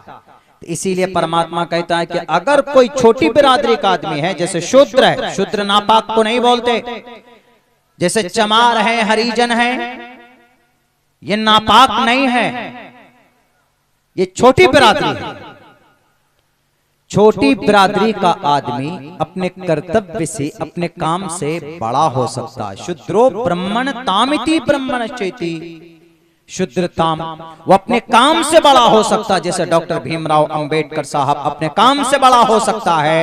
तो इसीलिए परमात्मा कहता है कि अगर कोई छोटी बिरादरी का आदमी है, जैसे शूद्र है, शूद्र नापाक को नहीं बोलते, जैसे चमार है, हरिजन है, ये नापाक नहीं है, ये छोटी बिरादरी है। छोटी बिरादरी का आदमी अपने कर्तव्य से, अपने काम से बड़ा हो सकता है। शूद्रो ब्रह्मण तामिति ब्रह्मण चेति, शूद्रताम, वो अपने काम से बड़ा हो सकता है। जैसे डॉक्टर भीमराव अंबेडकर साहब अपने काम से बड़ा हो सकता है,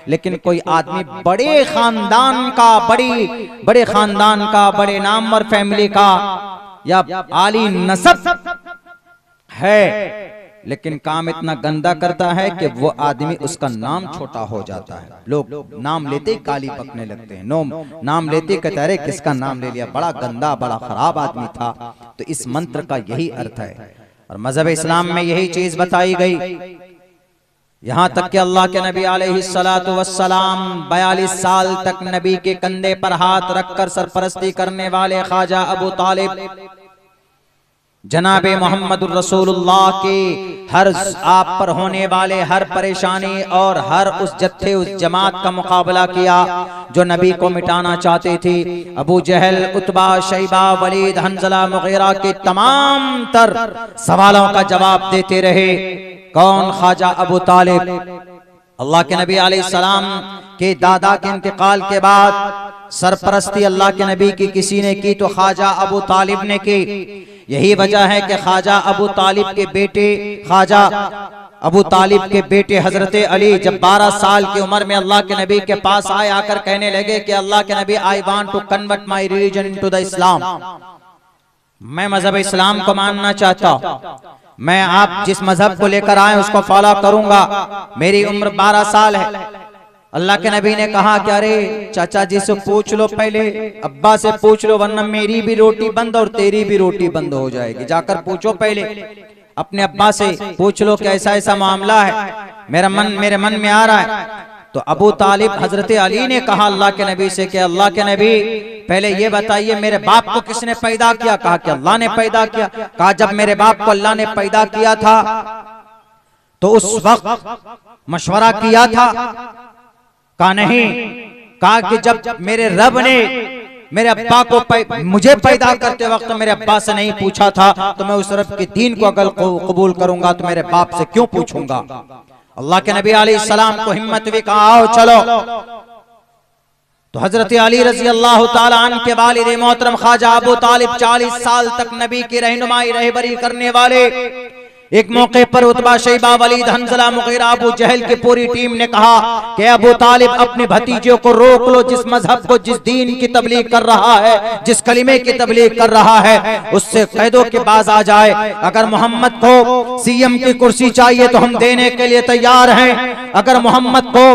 लेकिन कोई आदमी बड़े खानदान का, बड़े खानदान का, बड़े नाम और फैमिली का या आली नसब है, लेकिन काम इतना गंदा करता है कि वो आदमी, उसका नाम छोटा हो जाता है। लोग नाम लेते ही काली पकने लगते हैं, नाम लेते कहते अरे किसका नाम ले लिया, बड़ा गंदा बड़ा खराब आदमी था। तो इस मंत्र का यही अर्थ है और मजहब इस्लाम में यही चीज बताई गई। यहां तक कि अल्लाह के नबी अलैहिस्सलातु वस्सलाम 42 साल तक नबी के कंधे पर हाथ रखकर सरपरस्ती करने वाले ख्वाजा अबू तालिब जनाबे मोहम्मद रसूलुल्लाह के हर आप पर होने वाले हर परेशानी और हर उस जत्थे, उस जमात का मुकाबला किया जो नबी को मिटाना चाहते थे। अबू जहल, उतबा, शैबा, वलीद, हंजला, मुगीरा के तमाम तर सवालों का जवाब देते रहे। कौन? ख्वाजा अबू तालिब। अल्लाह के नबी अलैहिस्सलाम के दादा के इंतकाल के बाद सरपरस्ती अल्लाह के नबी की किसी ने की तो ख्वाजा अबू तालिब ने की। यही वजह है कि ख्वाजा अबू तालिब के बेटे, ख्वाजा अबू तालिब के बेटे हजरत अली जब 12 साल की उम्र में अल्लाह के नबी के पास आए, आकर कहने लगे कि अल्लाह के नबी, I want to convert my religion into the Islam, मैं मजहब इस्लाम को मानना चाहता हूँ, मैं आप जिस मजहब को लेकर आए उसको फॉलो करूंगा। मेरी उम्र 12 साल है। अल्लाह के नबी ने कहा कि अरे चाचा जी से पूछ लो, पहले अब्बा से पूछ लो, वरना मेरी भी रोटी बंद और तेरी भी रोटी बंद हो जाएगी। जाकर पूछो, पहले अपने अब्बा से पूछ लो कि ऐसा ऐसा मामला है, मेरे मन में आ रहा है। तो अबू तालिब हजरत अली ने कहा अल्लाह के नबी से कि अल्लाह के नबी पहले ये बताइए मेरे बाप को किसने पैदा किया? कहा कि अल्लाह ने पैदा किया। कहा जब मेरे बाप को अल्लाह ने पैदा किया था तो उस वक्त मशवरा किया था? कहा नहीं। कहा कि जब मेरे रब ने मेरे अब्बा को मुझे पैदा करते वक्त मेरे अब्बा से नहीं पूछा था तो मैं उस रब के दीन को अगर कबूल करूंगा तो मेरे बाप से क्यों पूछूंगा? अल्लाह के नबी अलैहिस्सलाम को हिम्मत भी कहा आओ चलो। तो हजरत अली रजी अल्लाह ताला अन्हु के वालिद मोहतरम ख्वाजा अबू तालिब 40 साल तक नबी की रहनुमाई रहबरी करने वाले, एक मौके पर उतबा, शैबा, वलीद, हंजला, मुगीरा, अबू जहल की पूरी टीम ने कहा कि अबू तालिब अपने भतीजे को रोक लो, जिस मजहब को, जिस दीन की तबलीग कर रहा है, जिस कलिमे की तबलीग कर रहा है उससे कह दो कि बाज आ जाए। अगर मोहम्मद को सीएम की कुर्सी चाहिए तो हम देने के लिए तैयार हैं। अगर मोहम्मद को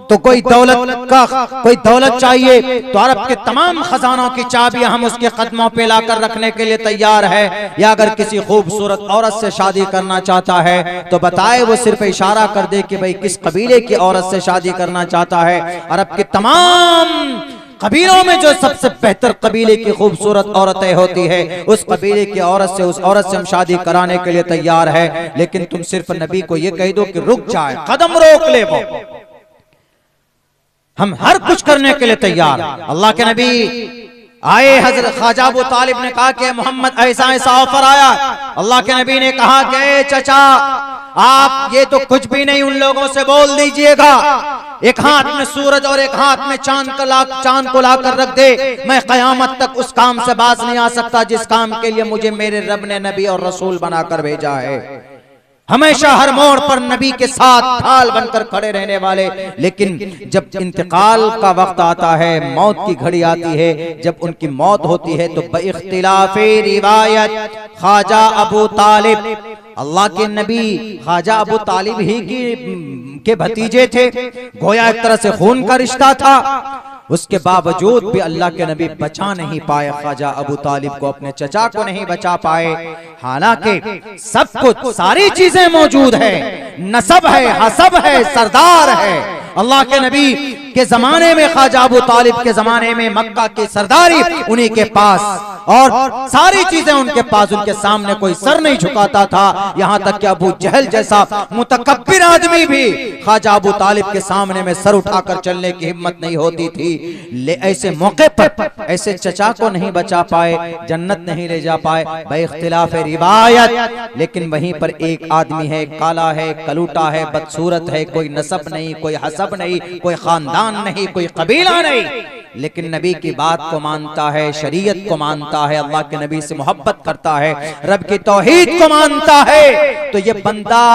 तो कोई दौलत चाहिए तो अरब के तमाम खजानों की चाबियां हम उसके कदमों पे लाकर रखने के लिए तैयार है। या अगर किसी खूबसूरत औरत से शादी करना चाहता है तो बताए, वो सिर्फ इशारा कर दे कि भाई किस कबीले की औरत से शादी करना चाहता है। अरब के तमाम कबीलों में जो सबसे बेहतर कबीले की खूबसूरत औरतें होती है उस कबीले की औरत से, उस औरत से हम शादी कराने के लिए तैयार है। लेकिन तुम सिर्फ नबी को ये कह दो कि रुक जाए, कदम रोक ले, वो हम हर कुछ करने के लिए तैयार। अल्लाह के नबी आए, हजरत ख्वाजा अबू तालिब ने कहा कि मोहम्मद ऐसा ऐसा ऑफर आया। अल्लाह के नबी ने कहा कि चचा आप ये तो कुछ भी नहीं, उन लोगों से बोल दीजिएगा एक हाथ में सूरज और एक हाथ में चांद को लाकर रख दे, मैं कयामत तक उस काम से बाज नहीं आ सकता जिस काम के लिए मुझे मेरे रब ने नबी और रसूल बनाकर भेजा है। हमेशा हर मोड़ पर नबी के साथ ढाल बनकर खड़े रहने वाले। लेकिन जब इंतकाल का वक्त आता है, मौत की घड़ी आती है, जब उनकी मौत होती है तो बइख्तिलाफे रिवायत ख्वाजा अबू तालिब, अल्लाह के नबी ख्वाजा अबू तालिब ही के भतीजे थे, गोया एक तरह से खून का रिश्ता था। उसके बावजूद भी अल्लाह के नबी बचा नहीं पाए ख्वाजा अबू तालिब को, अपने चचा को नहीं बचा पाए। हालांकि सब कुछ, सारी चीजें मौजूद है, नसब है, हसब है, सरदार है। अल्लाह के नबी के जमाने में, ख्वाजा अबू तालिब के जमाने में मक्का की सरदारी उन्हीं के पास और सारी चीजें उनके पास, उनके सामने कोई सर नहीं झुकाता था। यहाँ तक कि अबू जहल जैसा मुतकब्बिर आदमी भी ख्वाजा अबू तालिब के सामने में सर उठाकर चलने की हिम्मत नहीं होती थी। ऐसे मौके पर ऐसे चचा को नहीं बचा पाए, जन्नत नहीं ले जा पाए बइख्तिलाफ रिवायत। लेकिन वहीं पर एक आदमी है, काला है, कलूटा है, बदसूरत है, कोई नसब नहीं, कोई हसब नहीं, कोई खानदान नहीं, कोई कबीला नहीं, लेकिन नबी की बात को मानता है, शरीयत को मानता है, अल्लाह के नबी से मोहब्बत करता है, रब की तौहीद को मानता है। तो ये बंदा,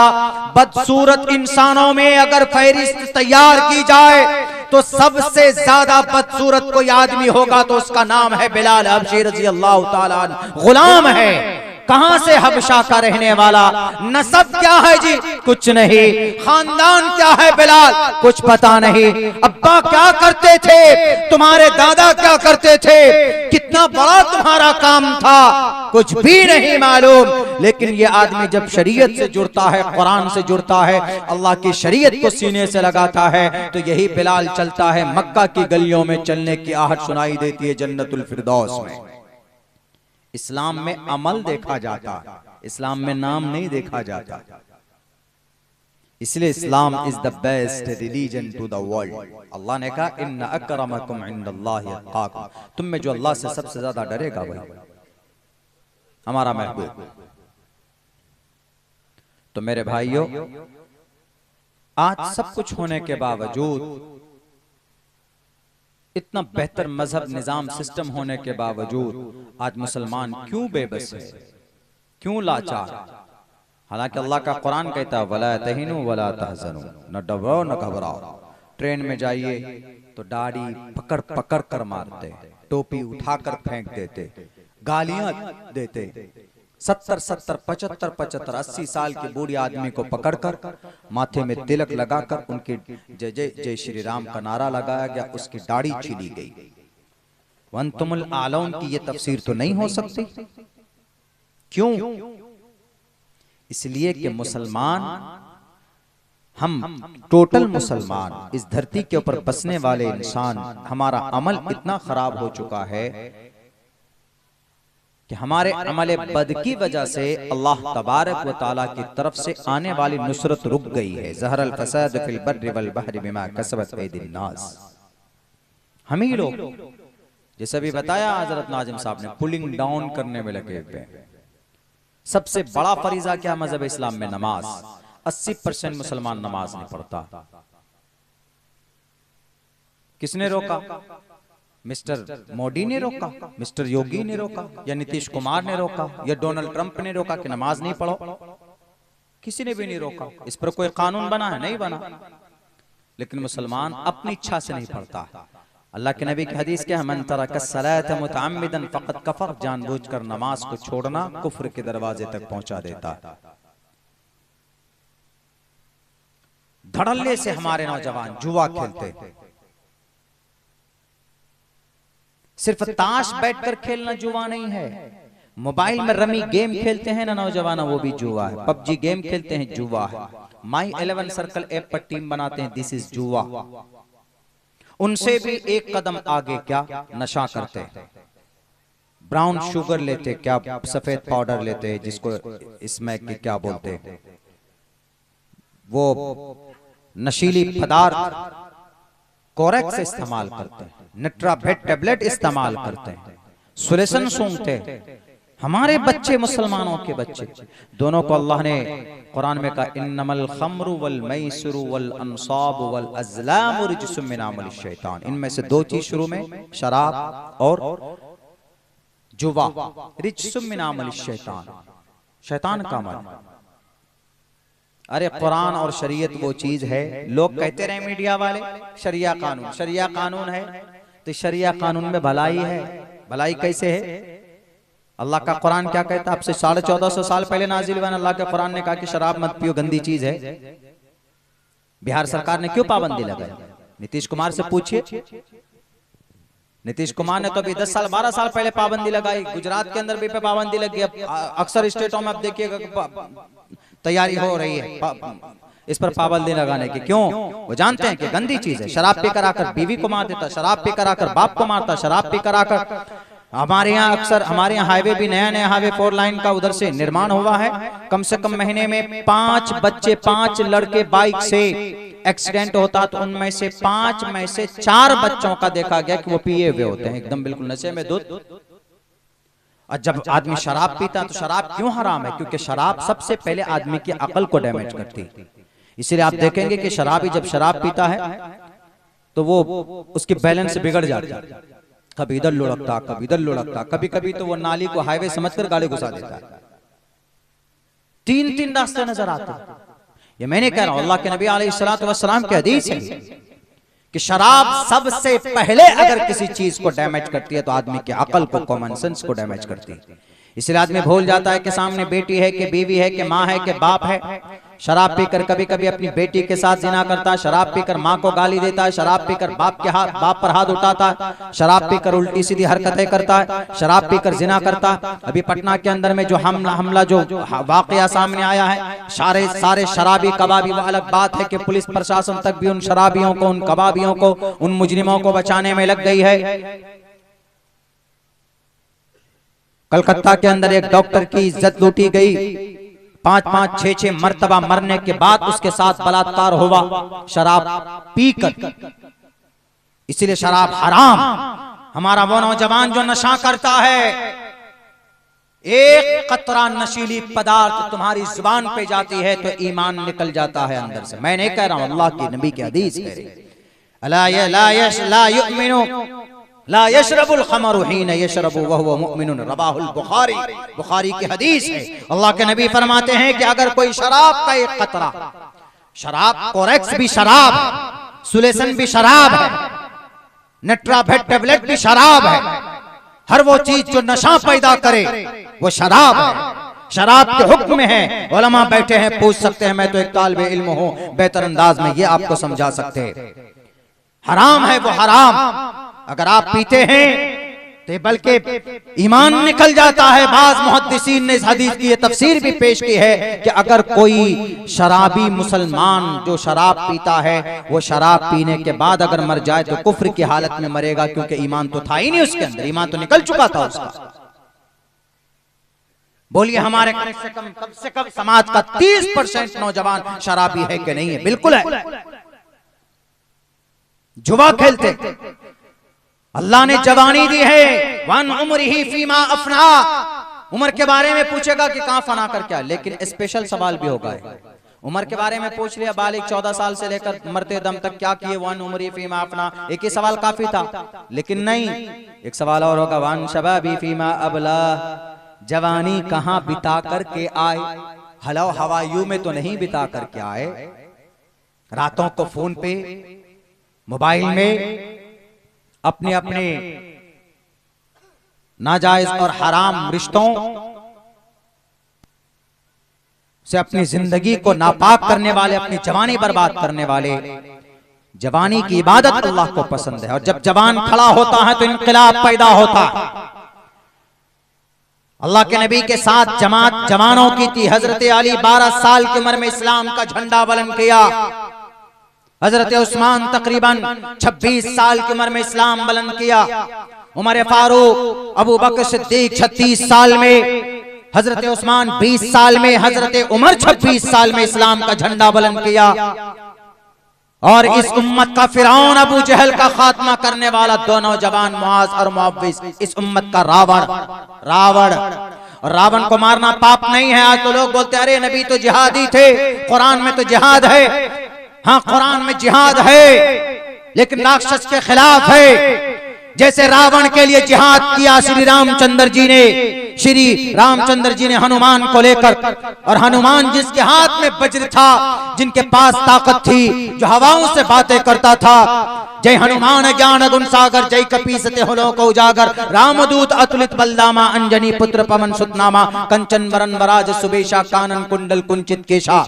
बदसूरत इंसानों में अगर फहरिस्त तैयार की जाए तो सबसे ज्यादा बदसूरत कोई आदमी होगा तो उसका नाम है बिलाल हबशी रज़ी अल्लाह ताला अन्हु। गुलाम है, कहां से, हबशा का रहने वाला। नसब क्या है जी? कुछ नहीं। खानदान क्या है बिलाल? कुछ पता नहीं। अब्बा क्या करते थे? तुम्हारे दादा क्या करते थे? कितना बड़ा तुम्हारा काम था? कुछ भी नहीं मालूम। लेकिन ये आदमी जब शरीयत से जुड़ता है, कुरान से जुड़ता है, अल्लाह की शरीयत को सीने से लगाता है, तो यही बिलाल चलता है, मक्का की गलियों में चलने की आहट सुनाई देती है जन्नतुल फिरदौस में। इस्लाम में अमल देखा जाता, इस्लाम में नाम नहीं देखा जाता। इसलिए Islam is the best religion to the world. अल्लाह ने कहा इन्ना अकरमकुम इंदल्लाहि अत्काकुम, तुम में जो अल्लाह से सबसे ज्यादा डरेगा वही हमारा महबूब। तो मेरे भाइयों, आज सब कुछ होने के बावजूद, इतना बेहतर मजहब, निजाम, सिस्टम होने के बावजूद आज मुसलमान क्यों बेबस है, क्यों लाचार? हालांकि अल्लाह का कुरान कहता है वला तहिनु वला तहज़नु, न डरो न घबराओ। ट्रेन में जाइए तो दाढ़ी पकड़ पकड़ कर मारते, टोपी उठाकर फेंक देते, गालियां देते, 70 70 75 75 80 साल के बूढ़े आदमी को पकड़कर माथे में तिलक लगाकर उनके जय जय जय श्री राम का नारा लगाया गया, उसकी दाढ़ी छीली गई। वंतुमुल आलौन की ये तफसीर तो नहीं हो सकती। क्यों? इसलिए कि मुसलमान, हम टोटल मुसलमान, इस धरती के ऊपर बसने वाले इंसान, हमारा अमल इतना खराब हो चुका है कि हमारे अमल बद की वजह से अल्लाह तबारक व तआला की तरफ से आने वाली नुसरत रुक गई है। ज़हरल फसाद फिल बर्रि वल बहरि बिमा कसबत ऐदिन नास। हम ही लोग, जैसे भी बताया हजरत नाजिम साहब ने, पुलिंग डाउन करने में लगे हुए। सबसे बड़ा फरीजा क्या मजहब इस्लाम में? नमाज। 80% मुसलमान नमाज नहीं पढ़ता। किसने रोका? मिस्टर मोदी ने रोका, मिस्टर योगी ने रोका, या नीतीश कुमार ने रोका, या डोनाल्ड ट्रंप ने रोका कि नमाज नहीं पढ़ो? किसी ने भी नहीं रोका। इस पर कोई कानून बना है? नहीं बना। लेकिन मुसलमान अपनी इच्छा से नहीं पढ़ता। अल्लाह के नबी की हदीस क्या है? मन तरक अस्सलात मुतअम्मिदन फक़द कफ़र। जानबूझकर नमाज को छोड़ना कुफ्र के दरवाजे तक पहुंचा देता। धड़ल्ले से हमारे नौजवान जुआ खेलते, सिर्फ ताश बैठकर खेलना जुआ नहीं है। मोबाइल में रमी गेम खेलते हैं ना नौजवान, वो भी जुआ है। पबजी गेम खेलते हैं, जुआ है। माई 11 सर्कल ऐप पर टीम बनाते हैं, दिस इज जुआ। उनसे भी एक कदम आगे क्या नशा करते हैं, ब्राउन शुगर लेते, क्या सफेद पाउडर लेते हैं, जिसको स्मैक की क्या बोलते हैं, वो नशीली पदार्थ कोरेक्स इस्तेमाल करते हैं, निट्राभेट टेबलेट इस्तेमाल करते हैं, सुलेसन सूंघते हैं। हमारे बच्चे, मुसलमानों के बच्चे, दोनों को अल्लाह ने कुरान में कहा, इन्नमल खम्रु वल मैसुरु वल अंसाब वल अज़लामु रिज्सुम मिन अमलि शैतान। इनमें से दो चीज शुरू में, शराब और जुआ, रिज्सुम मिन अमलि शैतान, शैतान का अमल। अरे कुरान और शरीयत वो चीज है, लोग कहते रहे मीडिया वाले शरिया कानून, शरिया कानून है, तो शरिया कानून में भलाई है। भलाई कैसे है? अल्लाह का कुरान क्या कहता है? आपसे 1450 साल पहले नाजिल हुआ। अल्लाह के कुरान ने कहा कि शराब मत पियो, गंदी चीज है। बिहार सरकार ने क्यों पाबंदी लगाई? नीतीश कुमार से पूछिए। नीतीश कुमार ने तो अभी 10 साल 12 साल पहले पाबंदी लगाई। गुजरात के अंदर भी पे पाबंदी लगी। अब अक्सर स्टेटों में आप देखिएगा तैयारी हो रही है इस पर पाबंदी लगाने की। क्यों? वो जानते हैं कि गंदी चीज है। शराब पीकर आकर बीवी को मार देता, शराब पीकर आकर बाप को मारता, शराब पीकर आकर, हमारे यहाँ अक्सर, हमारे यहाँ हाईवे भी नया हाईवे 4 लाइन का उधर से निर्माण हुआ है। कम से कम महीने में 5 बच्चे, 5 लड़के बाइक से एक्सीडेंट होता, तो उनमें से 5 में से 4 बच्चों का देखा गया कि वो पिए हुए होते हैं, एकदम बिल्कुल नशे में धुत। और जब आदमी शराब पीता, तो शराब क्यों हराम है? क्योंकि शराब सबसे पहले आदमी की अकल को डैमेज करती है। इसलिए आप देखेंगे कि शराबी जब शराब पीता है तो वो उसकी बैलेंस बिगड़ जाती है, कभी इधर लुढ़कता, कभी इधर लुढ़कता, कभी कभी तो वो नाली को हाईवे समझकर गाड़ी घुसा देता है। 3 रास्ते नजर आते हैं। ये मैंने कह रहा हूं, अल्लाह के नबी अलैहिस्सलातु वस्सलाम की हदीस है कि शराब सबसे पहले अगर किसी चीज को डैमेज करती है तो आदमी की अकल को, कॉमन सेंस को डैमेज करती है। इसलिए आदमी भूल जाता है कि सामने बेटी है, कि बीवी है, कि माँ है, कि बाप है। शराब पीकर कभी कभी अपनी बेटी के साथ जिना करता है, शराब पीकर माँ को गाली देता है, शराब पीकर बाप पर हाथ उठाता है, शराब पीकर उल्टी सीधी हरकतें करता है, शराब पीकर जिना करता है। अभी पटना के अंदर में जो हमला जो वाकया सामने आया है, सारे शराबी कबाबी, वो अलग बात है कि पुलिस प्रशासन तक भी उन शराबियों को, उन कबाबियों को, उन मुजरिमों को बचाने में लग गई है। कलकत्ता के अंदर एक डॉक्टर की इज्जत लूटी गई, 5-5, 6-6 मर्तबा मरने के बाद उसके साथ बलात्कार हुआ शराब पीकर। इसीलिए शराब हराम। हमारा वो नौजवान जो नशा करता है, एक कतरा नशीली पदार्थ तुम्हारी जुबान पे जाती है तो ईमान निकल जाता है अंदर से। मैं नहीं कह रहा हूं, अल्लाह की नबी की हदीस है, ला यशरबुल खमरु हीन यशरबु वहुव मुमिनुन, रवाहुल बुखारी। बुखारी की हदीस है। अल्लाह के नबी फरमाते हैं कि अगर कोई शराब का एक कतरा, शराब कोरेक्स भी शराब है, सुलेसन भी शराब है, निट्राभेट टेबलेट भी शराब है, हर वो चीज जो नशा पैदा करे वो शराब है। शराब के हुक्म में है। उलमा बैठे हैं, पूछ सकते हैं, मैं तो एक तालिबे इल्म हूं, बेहतर अंदाज में ये आपको समझा सकते हैं। हराम है वो हराम, अगर आप पीते हैं तो बल्कि ईमान निकल जाता है। बाज मुहद्दिसीन ने इस हदीस की ये तफसीर भी पेश की है कि अगर कोई शराबी मुसलमान जो शराब पीता है, वो शराब पीने के बाद अगर मर जाए तो कुफ्र की हालत में मरेगा, क्योंकि ईमान तो था ही नहीं उसके अंदर, ईमान तो निकल चुका था उसका। बोलिए हमारे कम से कम समाज का 30% नौजवान शराबी है कि नहीं है? बिल्कुल है। जुआ खेलते, अल्लाह ने जवानी दी है, वन उम्रिही फीमा अफना, उम्र के बारे में पूछेगा कि कहां फना कर क्या, लेकिन स्पेशल सवाल भी होगा। उम्र के बारे में पूछ लिया, बालिग 14 साल से लेकर मरते दम तक क्या किए, वन उम्री फीमा अफना, एक ही सवाल काफी था। लेकिन नहीं, एक सवाल और होगा, वन शबाबी फीमा अबला, जवानी कहां बिता करके आए, हलो हवायू में तो नहीं बिता करके आए, रातों को फोन पे मोबाइल में अपने अपने नाजायज और हराम रिश्तों से अपनी जिंदगी को नापाक करने वाले, अपनी जवानी बर्बाद करने वाले। जवानी की इबादत अल्लाह को पसंद है, और जब जवान खड़ा होता है तो इनकलाब पैदा होता है। अल्लाह के नबी के साथ जमात जवानों की थी। हजरत अली 12 साल की उम्र में इस्लाम का झंडा बुलंद किया। हजरत उस्मान तकरीबन 26 साल की उम्र में इस्लाम बुलंद किया। उमर फारूक, अबू बकर सिद्दीक 36 साल में, हजरत उस्मान 20 साल में, हजरत उमर 26 साल में इस्लाम का झंडा बुलंद किया। और इस उम्मत का फिरौन अबू जहल का खात्मा करने वाला दो नौजवान मुआज और मुअव्विस, इस उम्मत का रावण। और रावण को मारना पाप नहीं है। आज तो लोग बोलते अरे नबी तो जिहादी थे, कुरान में तो जिहाद है। हाँ, कुरान में जिहाद है, लेकिन राक्षस के खिलाफ है। जैसे रावण के लिए जिहाद किया श्री रामचंद्र जी ने हनुमान को लेकर, और हनुमान जिसके हाथ में वज्र था, जिनके पास ताकत थी, जो हवाओं से बातें करता था, जय हनुमान ज्ञान गुण सागर, जय कपीसते हुलों को उजागर, रामदूत अतुलित बलदामा, अंजनी पुत्र पवन सुतनामा, कंचन वरन वराज सुबेशा, कानन कुंडल कुंचित केशा।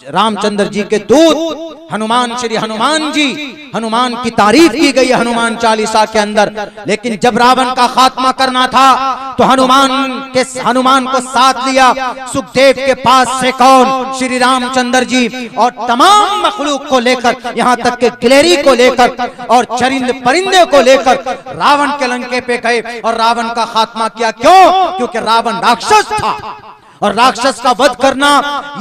रामचंद्र जी के दूत हनुमान, श्री हनुमान जी, हनुमान की तारीफ की गई हनुमान चालीसा के अंदर। लेकिन जब रावण का खात्मा करना था तो हनुमान को साथ लिया सुखदेव के पास से कौन, श्री रामचंद्र जी, और तमाम मखलूक को लेकर, यहाँ तक के गिलहरी को लेकर और चरिंद परिंदे को लेकर रावण के लंके पे गए और रावण का खात्मा किया। क्यों? क्योंकि रावण राक्षस था, और राक्षस का वध करना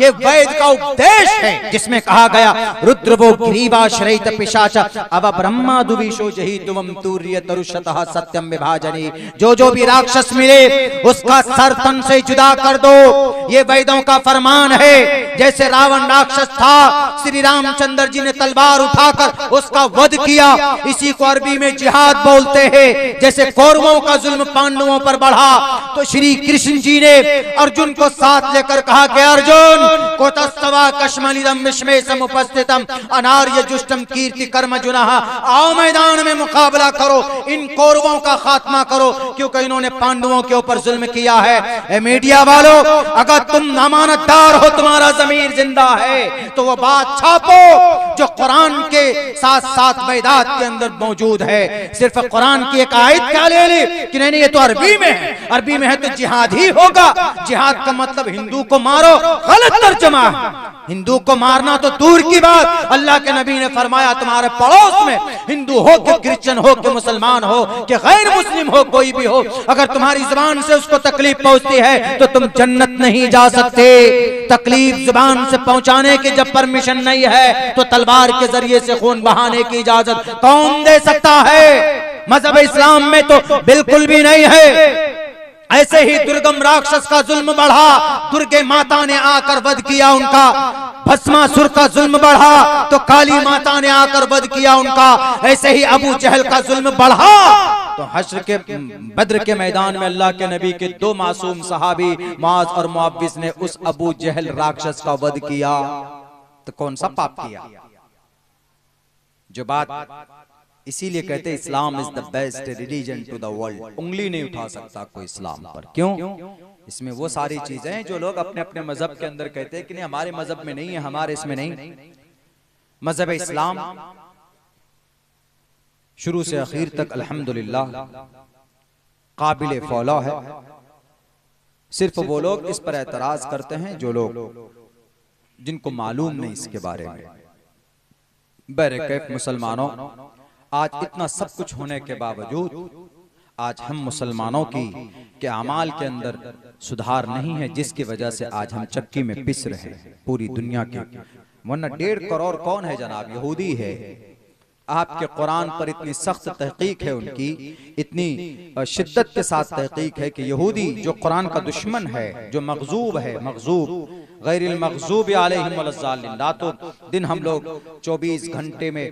ये वेद का उपदेश है, जिसमें कहा गया रुद्र वो ग्रीवा श्रैत पिशाच अब ब्रह्मा दुविशो जही तुम तूर्य तरुषतः सत्यम विभाजनी। जो भी राक्षस मिले उसका सर तन से जुदा कर दो, ये वेदों का फरमान है। जैसे रावण राक्षस था, श्री रामचंद्र जी ने तलवार उठाकर उसका वध किया। इसी को अरबी में जिहाद बोलते हैं। जैसे कौरवों का जुल्म पांडवों पर बढ़ा तो श्री कृष्ण जी ने अर्जुन को साथ लेकर कहा कि अर्जुन कोतस्तवा कश्मलिदम विश्वेशम उपस्थितम अनार्य जुष्टम कीर्ति कर्म जुनहा, आओ मैदान में मुकाबला करो, इन कौरवों का खात्मा करो, क्योंकि इन्होंने पांडवों के ऊपर जुल्म किया है। ए मीडिया वालों, अगर तुम अमानतदार हो, तुम्हारा जमीर जिंदा है, तो वो बात छापो जो कुरान के साथ साथ वेदात के अंदर मौजूद है। सिर्फ कुरान की एक आयत क्या ले ली कि नहीं ये तो अरबी में है, अरबी में है तो जिहाद ही होगा। जिहाद का मतलब हिंदू को मारो, गलत तर्जुमा है। हिंदू को मारना तो दूर की बात, अल्लाह के नबी ने फरमाया तुम्हारे पड़ोस में हिंदू हो कि क्रिश्चियन हो कि मुसलमान हो कि गैर मुस्लिम हो, कोई भी हो, अगर तुम्हारी जुबान से उसको तकलीफ पहुंचती है तो तुम जन्नत नहीं जा सकते। तकलीफ जुबान से पहुंचाने की जब परमिशन नहीं है तो तलवार के जरिए से खून बहाने की इजाजत कौन दे सकता है? मजहब इस्लाम में तो बिल्कुल भी नहीं है। ऐसे ही दुर्गम राक्षस का जुल्म बढ़ा, दुर्गे माता ने आकर वध किया उनका। भस्मासुर का जुल्म बढ़ा तो काली माता ने आकर वध किया उनका। ऐसे ही अबू जहल का जुल्म बढ़ा तो हश्र के बद्र के मैदान में अल्लाह के नबी के दो मासूम सहाबी मुआज और मुअव्विस ने उस अबू जहल राक्षस का वध किया। तो कौन सा पाप किया? जो बात इसीलिए कहते Islam is the best religion to the world. उंगली नहीं उठा सकता कोई इस्लाम पर। क्यों? इसमें वो सारी चीजें हैं जो लोग अपने अपने मजहब के अंदर कहते हैं कि नहीं हमारे मजहब में नहीं है, हमारे इसमें नहीं। मजहब इस्लाम शुरू से आखिर तक अल्हम्दुलिल्लाह काबिल फॉलो है। सिर्फ वो लोग इस पर एतराज करते हैं जो लोग जिनको मालूम नहीं इसके बारे में। बहरकैफ मुसलमानों, आज इतना सब कुछ होने के बावजूद आज हम मुसलमानों की के अमाल के अंदर सुधार नहीं है, जिसकी वजह से आज हम चक्की में पिस रहे हैं पूरी दुनिया के। वरना 1.5 करोड़ कौन है जनाब? यहूदी है। आपके कुरान पर इतनी सख्त तहकीक है, उनकी इतनी शिद्दत के साथ तहकीक है कि यहूदी जो कुरान का दुश्मन है, जो मग़ज़ूब है, मग़ज़ूब गैरिल मग़ज़ूब अलैहिम वलज़्ज़ालिमीन, रातों दिन हम लोग 24 घंटे में